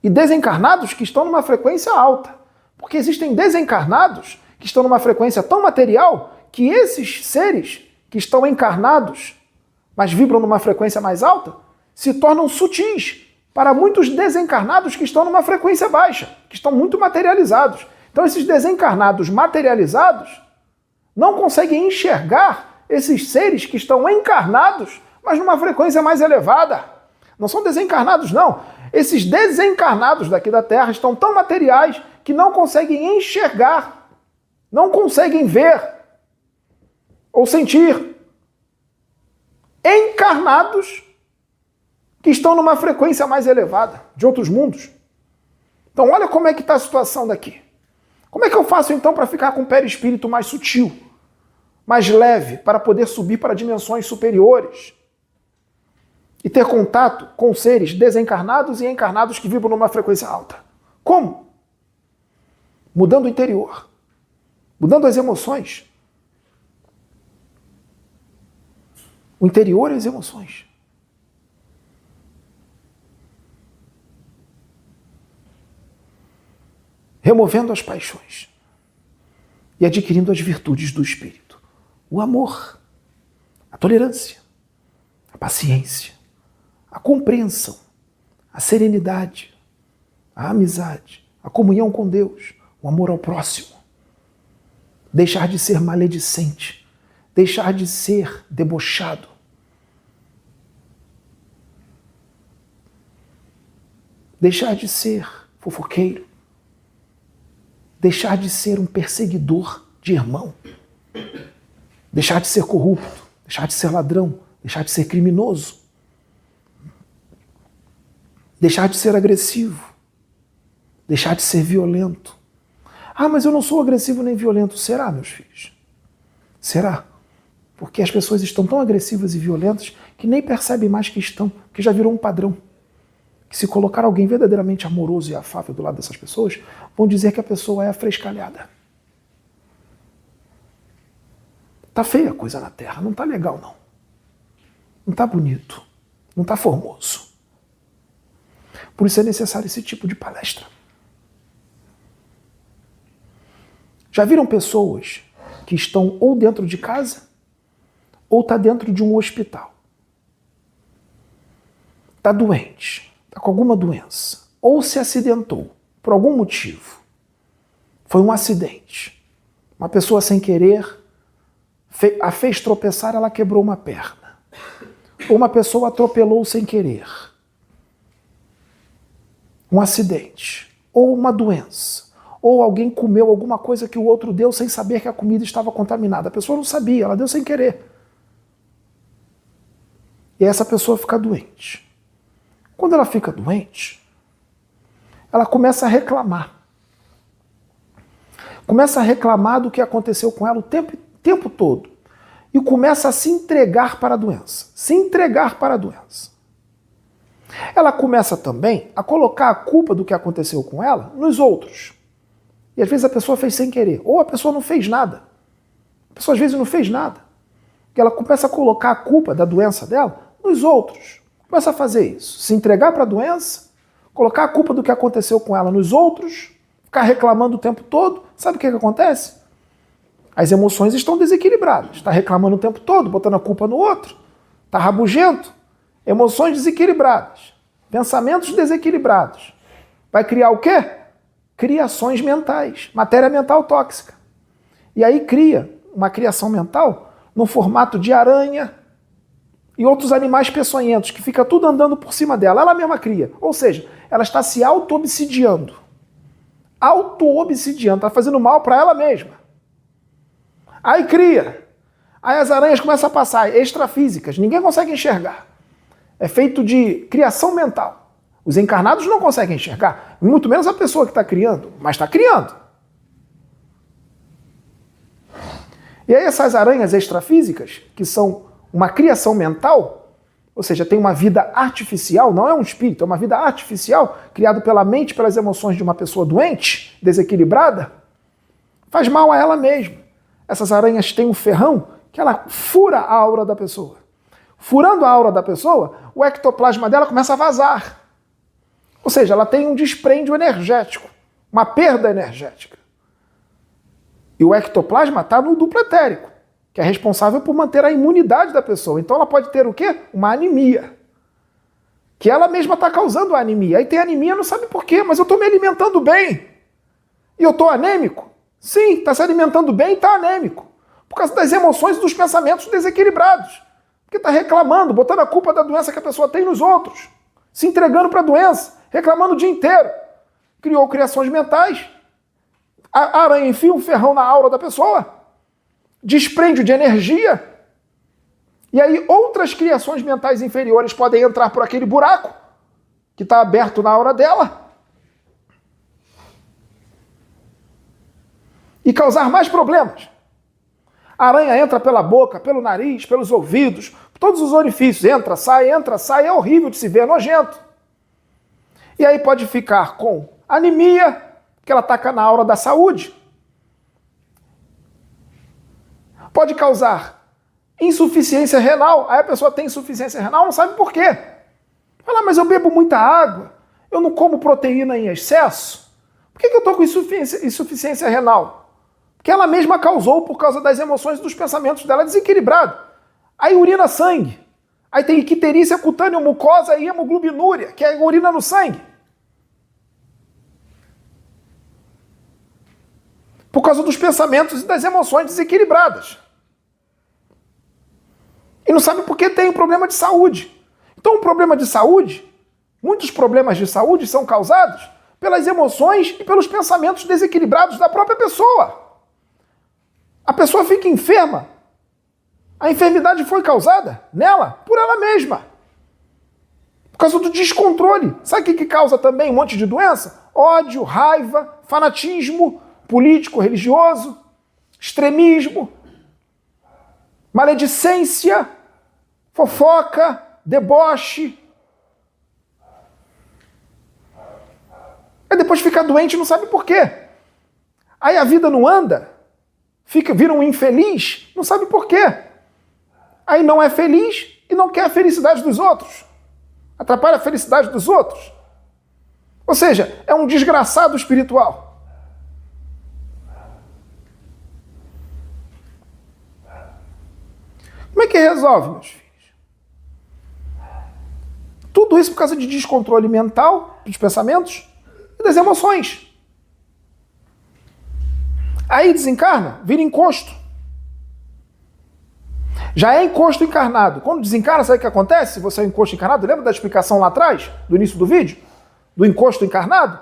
E desencarnados que estão numa frequência alta. Porque existem desencarnados que estão numa frequência tão material que esses seres que estão encarnados, mas vibram numa frequência mais alta, se tornam sutis para muitos desencarnados que estão numa frequência baixa, que estão muito materializados. Então esses desencarnados materializados não conseguem enxergar esses seres que estão encarnados, mas numa frequência mais elevada. Não são desencarnados, não. Esses desencarnados daqui da Terra estão tão materiais que não conseguem enxergar, não conseguem ver ou sentir encarnados que estão numa frequência mais elevada, de outros mundos. Então olha como é que está a situação daqui. Como é que eu faço então para ficar com o perispírito mais sutil, mais leve, para poder subir para dimensões superiores e ter contato com seres desencarnados e encarnados que vibram numa frequência alta? Como? Mudando o interior, mudando as emoções. O interior e as emoções. Removendo as paixões e adquirindo as virtudes do espírito. O amor, a tolerância, a paciência, a compreensão, a serenidade, a amizade, a comunhão com Deus, o amor ao próximo. Deixar de ser maledicente, deixar de ser debochado. Deixar de ser fofoqueiro. Deixar de ser um perseguidor de irmão. Deixar de ser corrupto, deixar de ser ladrão, deixar de ser criminoso. Deixar de ser agressivo. Deixar de ser violento. Ah, mas eu não sou agressivo nem violento. Será, meus filhos? Será? Porque as pessoas estão tão agressivas e violentas que nem percebem mais que estão, que já virou um padrão. Que se colocar alguém verdadeiramente amoroso e afável do lado dessas pessoas, vão dizer que a pessoa é afrescalhada. Tá feia a coisa na Terra, não tá legal não. Não tá bonito, não tá formoso. Por isso é necessário esse tipo de palestra. Já viram pessoas que estão ou dentro de casa ou tá dentro de um hospital? Tá doente, tá com alguma doença, ou se acidentou por algum motivo. Foi um acidente. Uma pessoa sem querer a fez tropeçar, ela quebrou uma perna. Ou uma pessoa atropelou sem querer. Um acidente. Ou uma doença. Ou alguém comeu alguma coisa que o outro deu sem saber que a comida estava contaminada. A pessoa não sabia, ela deu sem querer. E essa pessoa fica doente. Quando ela fica doente, ela começa a reclamar. Começa a reclamar do que aconteceu com ela o tempo todo. E começa a se entregar para a doença. Se entregar para a doença. Ela começa também a colocar a culpa do que aconteceu com ela nos outros. E às vezes a pessoa fez sem querer. Ou a pessoa não fez nada. A pessoa às vezes não fez nada. E ela começa a colocar a culpa da doença dela nos outros. Começa a fazer isso. Se entregar para a doença, colocar a culpa do que aconteceu com ela nos outros, ficar reclamando o tempo todo. Sabe o que acontece? As emoções estão desequilibradas. Está reclamando o tempo todo, botando a culpa no outro. Está rabugento, emoções desequilibradas, pensamentos desequilibrados. Vai criar o quê? Criações mentais, matéria mental tóxica. E aí cria uma criação mental no formato de aranha e outros animais peçonhentos, que fica tudo andando por cima dela. Ela mesma cria. Ou seja, ela está se auto-obsidiando. Auto-obsidiando, está fazendo mal para ela mesma. Aí cria. Aí as aranhas começam a passar, extrafísicas, ninguém consegue enxergar. É feito de criação mental. Os encarnados não conseguem enxergar, muito menos a pessoa que está criando, mas está criando. E aí essas aranhas extrafísicas, que são uma criação mental, ou seja, tem uma vida artificial, não é um espírito, é uma vida artificial, criado pela mente, pelas emoções de uma pessoa doente, desequilibrada, faz mal a ela mesma. Essas aranhas têm um ferrão que ela fura a aura da pessoa. Furando a aura da pessoa, o ectoplasma dela começa a vazar. Ou seja, ela tem um dispêndio energético, uma perda energética. E o ectoplasma está no duplo etérico, que é responsável por manter a imunidade da pessoa. Então ela pode ter o quê? Uma anemia. Que ela mesma está causando a anemia. Aí tem anemia, não sabe por quê, mas eu estou me alimentando bem. E eu estou anêmico? Sim, está se alimentando bem e está anêmico. Por causa das emoções e dos pensamentos desequilibrados. Porque está reclamando, botando a culpa da doença que a pessoa tem nos outros. Se entregando para a doença, reclamando o dia inteiro. Criou criações mentais. A aranha enfia um ferrão na aura da pessoa, desprende de energia, e aí outras criações mentais inferiores podem entrar por aquele buraco que está aberto na aura dela e causar mais problemas. A aranha entra pela boca, pelo nariz, pelos ouvidos, todos os orifícios, entra, sai, é horrível de se ver, é nojento. E aí pode ficar com anemia, que ela ataca na aura da saúde. Pode causar insuficiência renal. Aí a pessoa tem insuficiência renal, não sabe por quê. Fala, mas eu bebo muita água, eu não como proteína em excesso. Por que eu estou com insuficiência renal? Porque ela mesma causou por causa das emoções e dos pensamentos dela desequilibrado. Aí urina sangue. Aí tem icterícia cutânea mucosa e hemoglobinúria, que é urina no sangue. Por causa dos pensamentos e das emoções desequilibradas. E não sabe por que tem um problema de saúde. Então, um problema de saúde, muitos problemas de saúde são causados pelas emoções e pelos pensamentos desequilibrados da própria pessoa. A pessoa fica enferma. A enfermidade foi causada nela, por ela mesma. Por causa do descontrole. Sabe o que causa também um monte de doença? Ódio, raiva, fanatismo, político, religioso, extremismo, maledicência, fofoca, deboche. Aí depois fica doente e não sabe por quê. Aí a vida não anda, vira um infeliz, não sabe por quê. Aí não é feliz e não quer a felicidade dos outros. Atrapalha a felicidade dos outros. Ou seja, é um desgraçado espiritual. Como é que resolve, meus filhos? Tudo isso por causa de descontrole mental, dos pensamentos e das emoções. Aí desencarna, vira encosto. Já é encosto encarnado. Quando desencarna, sabe o que acontece? Se você é um encosto encarnado, lembra da explicação lá atrás, do início do vídeo? Do encosto encarnado?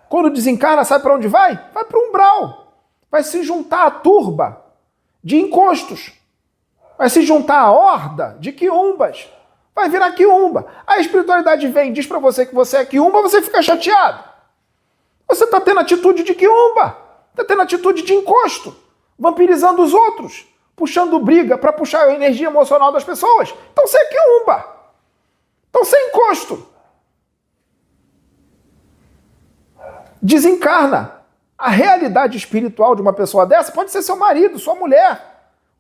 Quando desencarna, sabe para onde vai? Vai para o umbral. Vai se juntar à turba de encostos. Vai se juntar à horda de quiumbas. Vai virar quiumba. A espiritualidade vem e diz para você que você é quiumba, você fica chateado. Você está tendo atitude de quiumba. Está tendo atitude de encosto. Vampirizando os outros. Puxando briga para puxar a energia emocional das pessoas. Então você é quiumba. Então você é encosto. Desencarna. A realidade espiritual de uma pessoa dessa pode ser seu marido, sua mulher.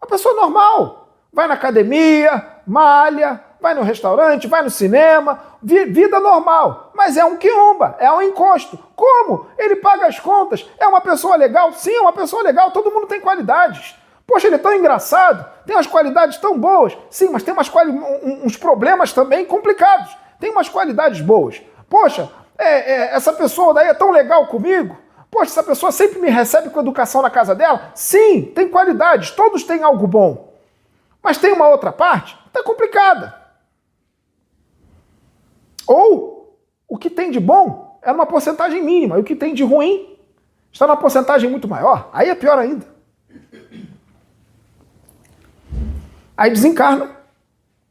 Uma pessoa normal. Vai na academia, malha, vai no restaurante, vai no cinema, vida normal. Mas é um quiumba, é um encosto. Como? Ele paga as contas, é uma pessoa legal? Sim, é uma pessoa legal, todo mundo tem qualidades. Poxa, ele é tão engraçado, tem umas qualidades tão boas. Sim, mas tem uns problemas também complicados. Tem umas qualidades boas. Poxa, essa pessoa daí é tão legal comigo. Poxa, essa pessoa sempre me recebe com educação na casa dela. Sim, tem qualidades, todos têm algo bom. Mas tem uma outra parte, tá complicada. Ou o que tem de bom é numa porcentagem mínima, e o que tem de ruim está numa porcentagem muito maior. Aí é pior ainda. Aí desencarna,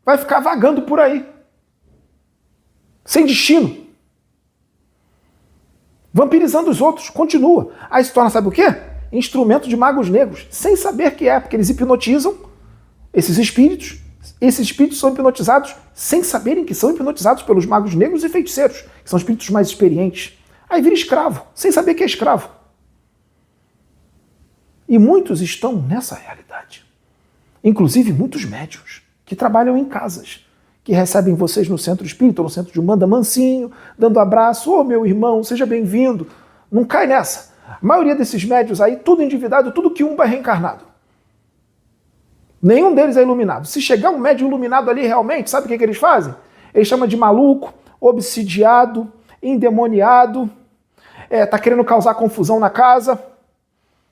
vai ficar vagando por aí, sem destino, vampirizando os outros, continua. Aí se torna, sabe o quê? Instrumento de magos negros, sem saber que é, porque eles hipnotizam esses espíritos são hipnotizados sem saberem que são hipnotizados pelos magos negros e feiticeiros, que são espíritos mais experientes. Aí vira escravo, sem saber que é escravo. E muitos estão nessa realidade. Inclusive muitos médiuns que trabalham em casas, que recebem vocês no centro espírita ou no centro de Umbanda mansinho, dando abraço, ô meu irmão, seja bem-vindo. Não cai nessa. A maioria desses médiuns aí, tudo endividado, tudo quiumba reencarnado. Nenhum deles é iluminado. Se chegar um médium iluminado ali realmente, sabe o que eles fazem? Eles chamam de maluco, obsidiado, endemoniado, tá querendo causar confusão na casa,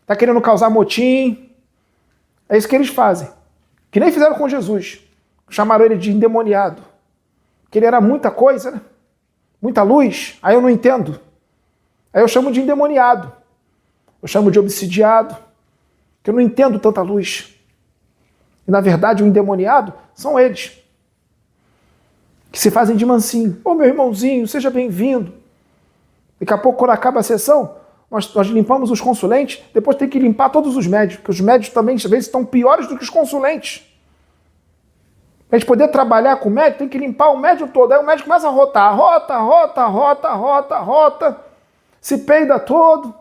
tá querendo causar motim. É isso que eles fazem. Que nem fizeram com Jesus. Chamaram ele de endemoniado. Que ele era muita coisa, né? Muita luz. Aí eu não entendo. Aí eu chamo de endemoniado. Eu chamo de obsidiado. Que eu não entendo tanta luz. E na verdade o endemoniado são eles. Que se fazem de mansinho. Ô meu irmãozinho, seja bem-vindo. Daqui a pouco, quando acaba a sessão, nós limpamos os consulentes, depois tem que limpar todos os médios, porque os médios também, às vezes, estão piores do que os consulentes. Para a gente poder trabalhar com o médico, tem que limpar o médium todo. Aí o médico começa a rotar, rota, se peida todo,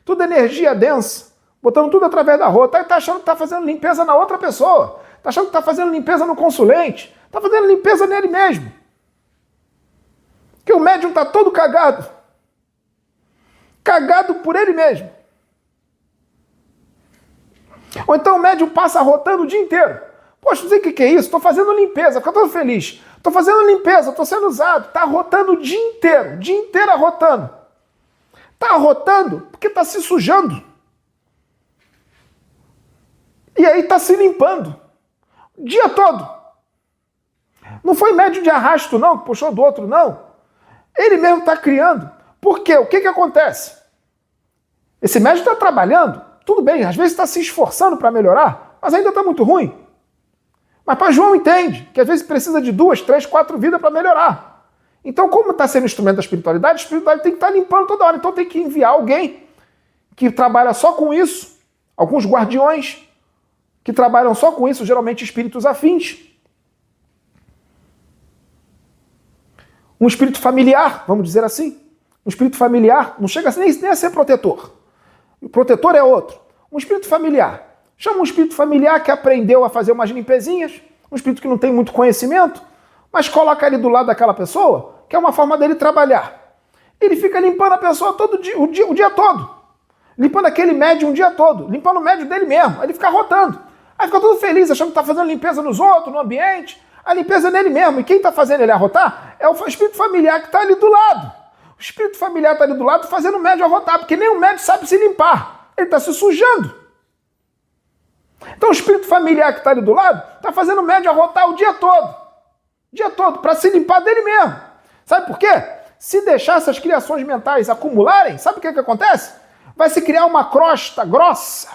tudo energia densa, botando tudo através da rota. Aí tá achando que tá fazendo limpeza na outra pessoa, tá achando que tá fazendo limpeza no consulente, tá fazendo limpeza nele mesmo. Que o médium tá todo cagado por ele mesmo. Ou então o médium passa rotando o dia inteiro. Poxa, não sei o que é isso, estou fazendo limpeza, fica todo feliz. Estou fazendo limpeza, estou sendo usado. Está arrotando o dia inteiro arrotando. Está arrotando porque está se sujando. E aí está se limpando. O dia todo. Não foi médium de arrasto não, que puxou do outro não. Ele mesmo está criando. Por quê? O que acontece? Esse médium está trabalhando, tudo bem, às vezes está se esforçando para melhorar, mas ainda está muito ruim. Mas para João entende que às vezes precisa de 2, 3, 4 vidas para melhorar. Então, como está sendo instrumento da espiritualidade, a espiritualidade tem que estar limpando toda hora. Então tem que enviar alguém que trabalha só com isso, alguns guardiões que trabalham só com isso, geralmente espíritos afins. Um espírito familiar, vamos dizer assim. Um espírito familiar não chega nem a ser protetor. O protetor é outro. Um espírito familiar. Chama um espírito familiar que aprendeu a fazer umas limpezinhas, um espírito que não tem muito conhecimento, mas coloca ele do lado daquela pessoa, que é uma forma dele trabalhar. Ele fica limpando a pessoa todo dia, o dia todo. Limpando aquele médium o dia todo. Limpando o médium dele mesmo. Aí ele fica rotando. Aí fica todo feliz, achando que está fazendo limpeza nos outros, no ambiente. A limpeza é nele mesmo. E quem está fazendo ele arrotar é o espírito familiar que está ali do lado. O espírito familiar está ali do lado fazendo o médium arrotar, porque nem o médium sabe se limpar. Ele está se sujando. Então o espírito familiar que está ali do lado está fazendo o médium arrotar o dia todo, para se limpar dele mesmo. Sabe por quê? Se deixar essas criações mentais acumularem, sabe o que acontece? Vai se criar uma crosta grossa,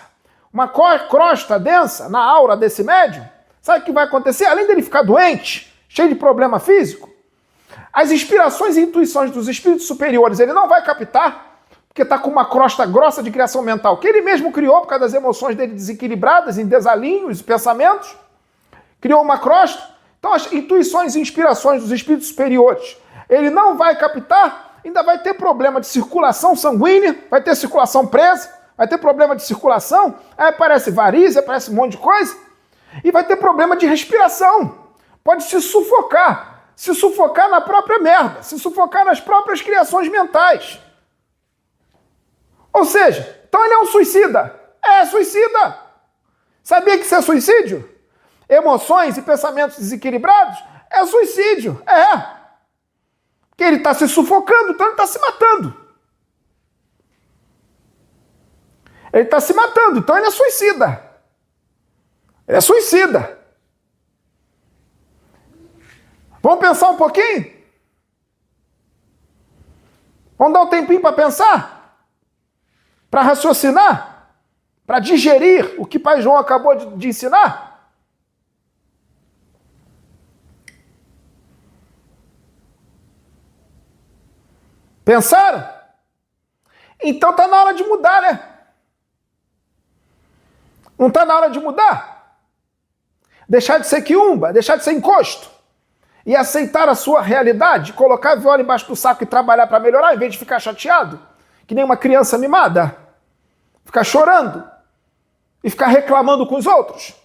uma crosta densa na aura desse médium. Sabe o que vai acontecer? Além dele ficar doente, cheio de problema físico, as inspirações e intuições dos espíritos superiores ele não vai captar, porque está com uma crosta grossa de criação mental, que ele mesmo criou por causa das emoções dele desequilibradas, em desalinhos e pensamentos. Criou uma crosta. Então as intuições e inspirações dos espíritos superiores, ele não vai captar, ainda vai ter problema de circulação sanguínea, vai ter circulação presa, vai ter problema de circulação, aí aparece varizes, aparece um monte de coisa, e vai ter problema de respiração. Pode se sufocar na própria merda, se sufocar nas próprias criações mentais. Ou seja, então ele é um suicida. É suicida. Sabia que isso é suicídio? Emoções e pensamentos desequilibrados é suicídio. Porque ele está se sufocando, então ele está se matando. Ele está se matando, então ele é suicida. Ele é suicida. Vamos pensar um pouquinho? Vamos dar um tempinho para pensar? Para raciocinar? Para digerir o que Pai João acabou de ensinar? Pensaram? Então está na hora de mudar, né? Não está na hora de mudar? Deixar de ser quiumba, deixar de ser encosto e aceitar a sua realidade, colocar a viola embaixo do saco e trabalhar para melhorar, em vez de ficar chateado, que nem uma criança mimada, ficar chorando e ficar reclamando com os outros.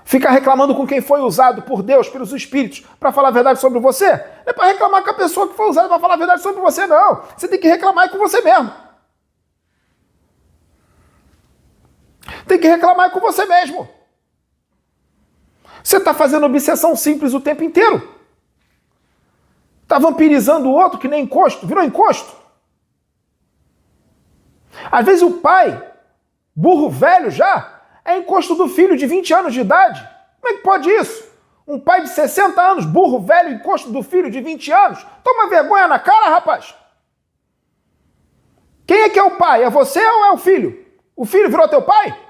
Ficar reclamando com quem foi usado por Deus, pelos espíritos, para falar a verdade sobre você. Não é para reclamar com a pessoa que foi usada para falar a verdade sobre você, não. Você tem que reclamar com você mesmo. Tem que reclamar com você mesmo. Você está fazendo obsessão simples o tempo inteiro. Está vampirizando o outro que nem encosto. Virou encosto. Às vezes o pai, burro velho já, é encosto do filho de 20 anos de idade. Como é que pode isso? Um pai de 60 anos, burro velho, encosto do filho de 20 anos. Toma vergonha na cara, rapaz. Quem é que é o pai? É você ou é o filho? O filho virou teu pai?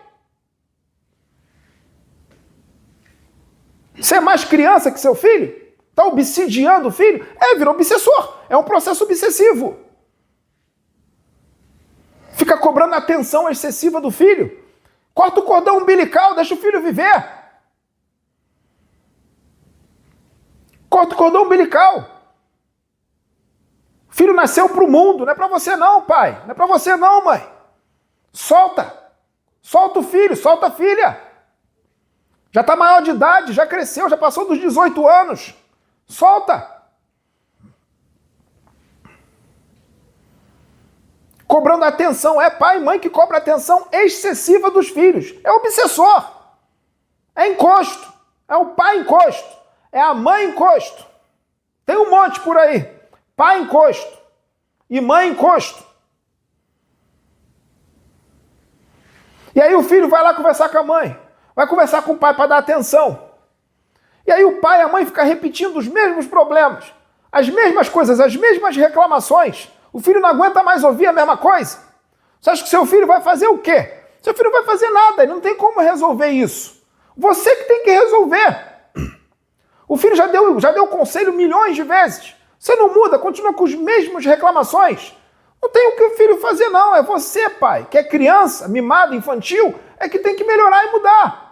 Você é mais criança que seu filho? Está obsidiando o filho? Virou obsessor. É um processo obsessivo. Fica cobrando a atenção excessiva do filho. Corta o cordão umbilical, deixa o filho viver. Corta o cordão umbilical. O filho nasceu para o mundo, não é para você não, pai. Não é para você não, mãe. Solta. Solta o filho, solta a filha. Já está maior de idade, já cresceu, já passou dos 18 anos. Solta. Cobrando atenção. É pai e mãe que cobra atenção excessiva dos filhos. É obsessor. É encosto. É o pai encosto. É a mãe encosto. Tem um monte por aí. Pai encosto. E mãe encosto. E aí o filho vai lá conversar com a mãe. Vai conversar com o pai para dar atenção. E aí o pai e a mãe ficam repetindo os mesmos problemas, as mesmas coisas, as mesmas reclamações. O filho não aguenta mais ouvir a mesma coisa. Você acha que seu filho vai fazer o quê? Seu filho não vai fazer nada, ele não tem como resolver isso. Você que tem que resolver. O filho já deu conselho milhões de vezes. Você não muda, continua com as mesmas reclamações. Não tem o que o filho fazer não, é você, pai, que é criança, mimado, infantil, é que tem que melhorar e mudar.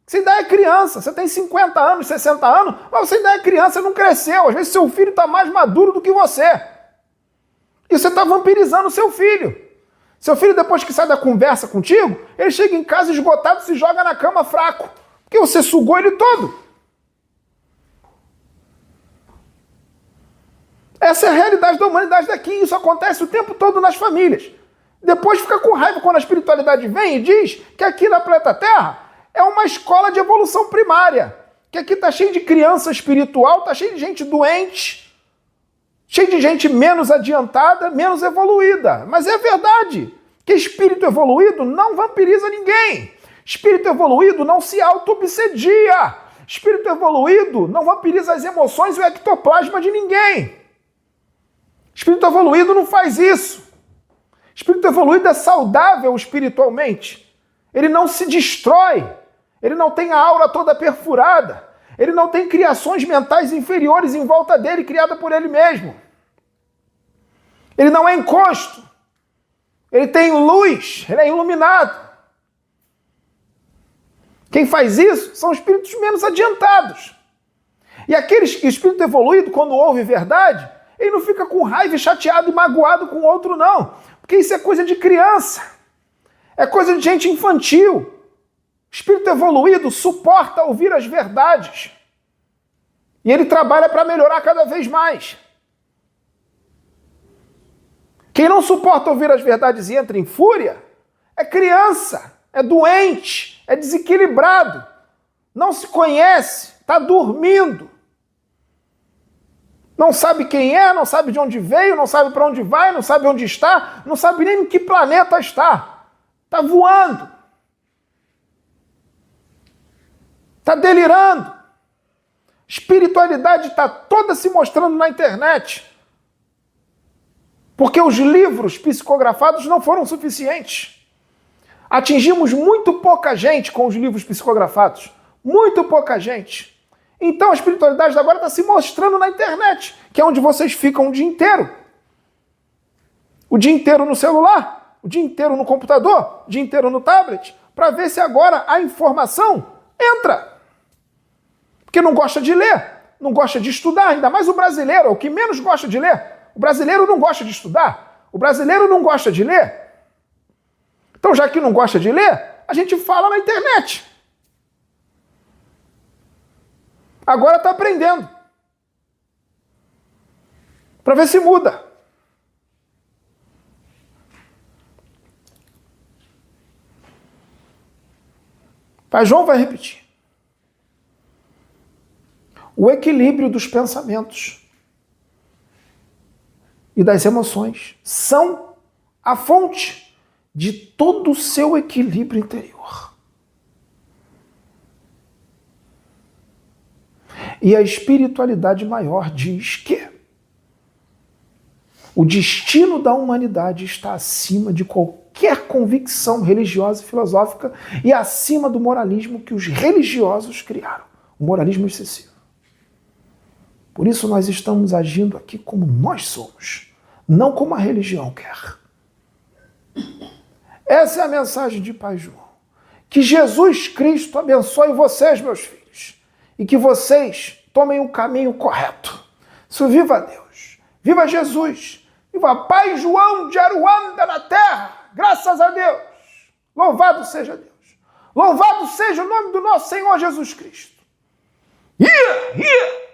Você ainda é criança, você tem 50 anos, 60 anos, mas você ainda é criança, não cresceu. Às vezes seu filho está mais maduro do que você. E você está vampirizando o seu filho. Seu filho, depois que sai da conversa contigo, ele chega em casa esgotado, se joga na cama fraco. Porque você sugou ele todo. Essa é a realidade da humanidade daqui. Isso acontece o tempo todo nas famílias. Depois fica com raiva quando a espiritualidade vem e diz que aqui na planeta Terra é uma escola de evolução primária. Que aqui está cheio de criança espiritual, está cheio de gente doente, cheio de gente menos adiantada, menos evoluída. Mas é verdade que espírito evoluído não vampiriza ninguém. Espírito evoluído não se auto-obsedia. Espírito evoluído não vampiriza as emoções e o ectoplasma de ninguém. Espírito evoluído não faz isso. Espírito evoluído é saudável espiritualmente. Ele não se destrói. Ele não tem a aura toda perfurada. Ele não tem criações mentais inferiores em volta dele, criada por ele mesmo. Ele não é encosto. Ele tem luz. Ele é iluminado. Quem faz isso são espíritos menos adiantados. E aquele espírito evoluído, quando ouve verdade, ele não fica com raiva e chateado e magoado com o outro, não. Porque isso é coisa de criança. É coisa de gente infantil. Espírito evoluído suporta ouvir as verdades. E ele trabalha para melhorar cada vez mais. Quem não suporta ouvir as verdades e entra em fúria é criança, é doente, é desequilibrado, não se conhece, está dormindo. Não sabe quem é, não sabe de onde veio, não sabe para onde vai, não sabe onde está, não sabe nem em que planeta está. Está voando. Está delirando. Espiritualidade está toda se mostrando na internet. Porque os livros psicografados não foram suficientes. Atingimos muito pouca gente com os livros psicografados. Muito pouca gente. Então a espiritualidade agora está se mostrando na internet, que é onde vocês ficam o dia inteiro. O dia inteiro no celular, o dia inteiro no computador, o dia inteiro no tablet, para ver se agora a informação entra. Porque não gosta de ler, não gosta de estudar, ainda mais o brasileiro, é o que menos gosta de ler. O brasileiro não gosta de estudar, o brasileiro não gosta de ler. Então, já que não gosta de ler, a gente fala na internet. Agora está aprendendo. Para ver se muda. Pai João vai repetir. O equilíbrio dos pensamentos e das emoções são a fonte de todo o seu equilíbrio interior. E a espiritualidade maior diz que o destino da humanidade está acima de qualquer convicção religiosa e filosófica e acima do moralismo que os religiosos criaram, o moralismo excessivo. Por isso nós estamos agindo aqui como nós somos, não como a religião quer. Essa é a mensagem de Pai João. Que Jesus Cristo abençoe vocês, meus filhos, e que vocês tomem o caminho correto. Isso, viva Deus, viva Jesus, viva Pai João de Aruanda na terra, graças a Deus. Louvado seja Deus. Louvado seja o nome do nosso Senhor Jesus Cristo. Yeah!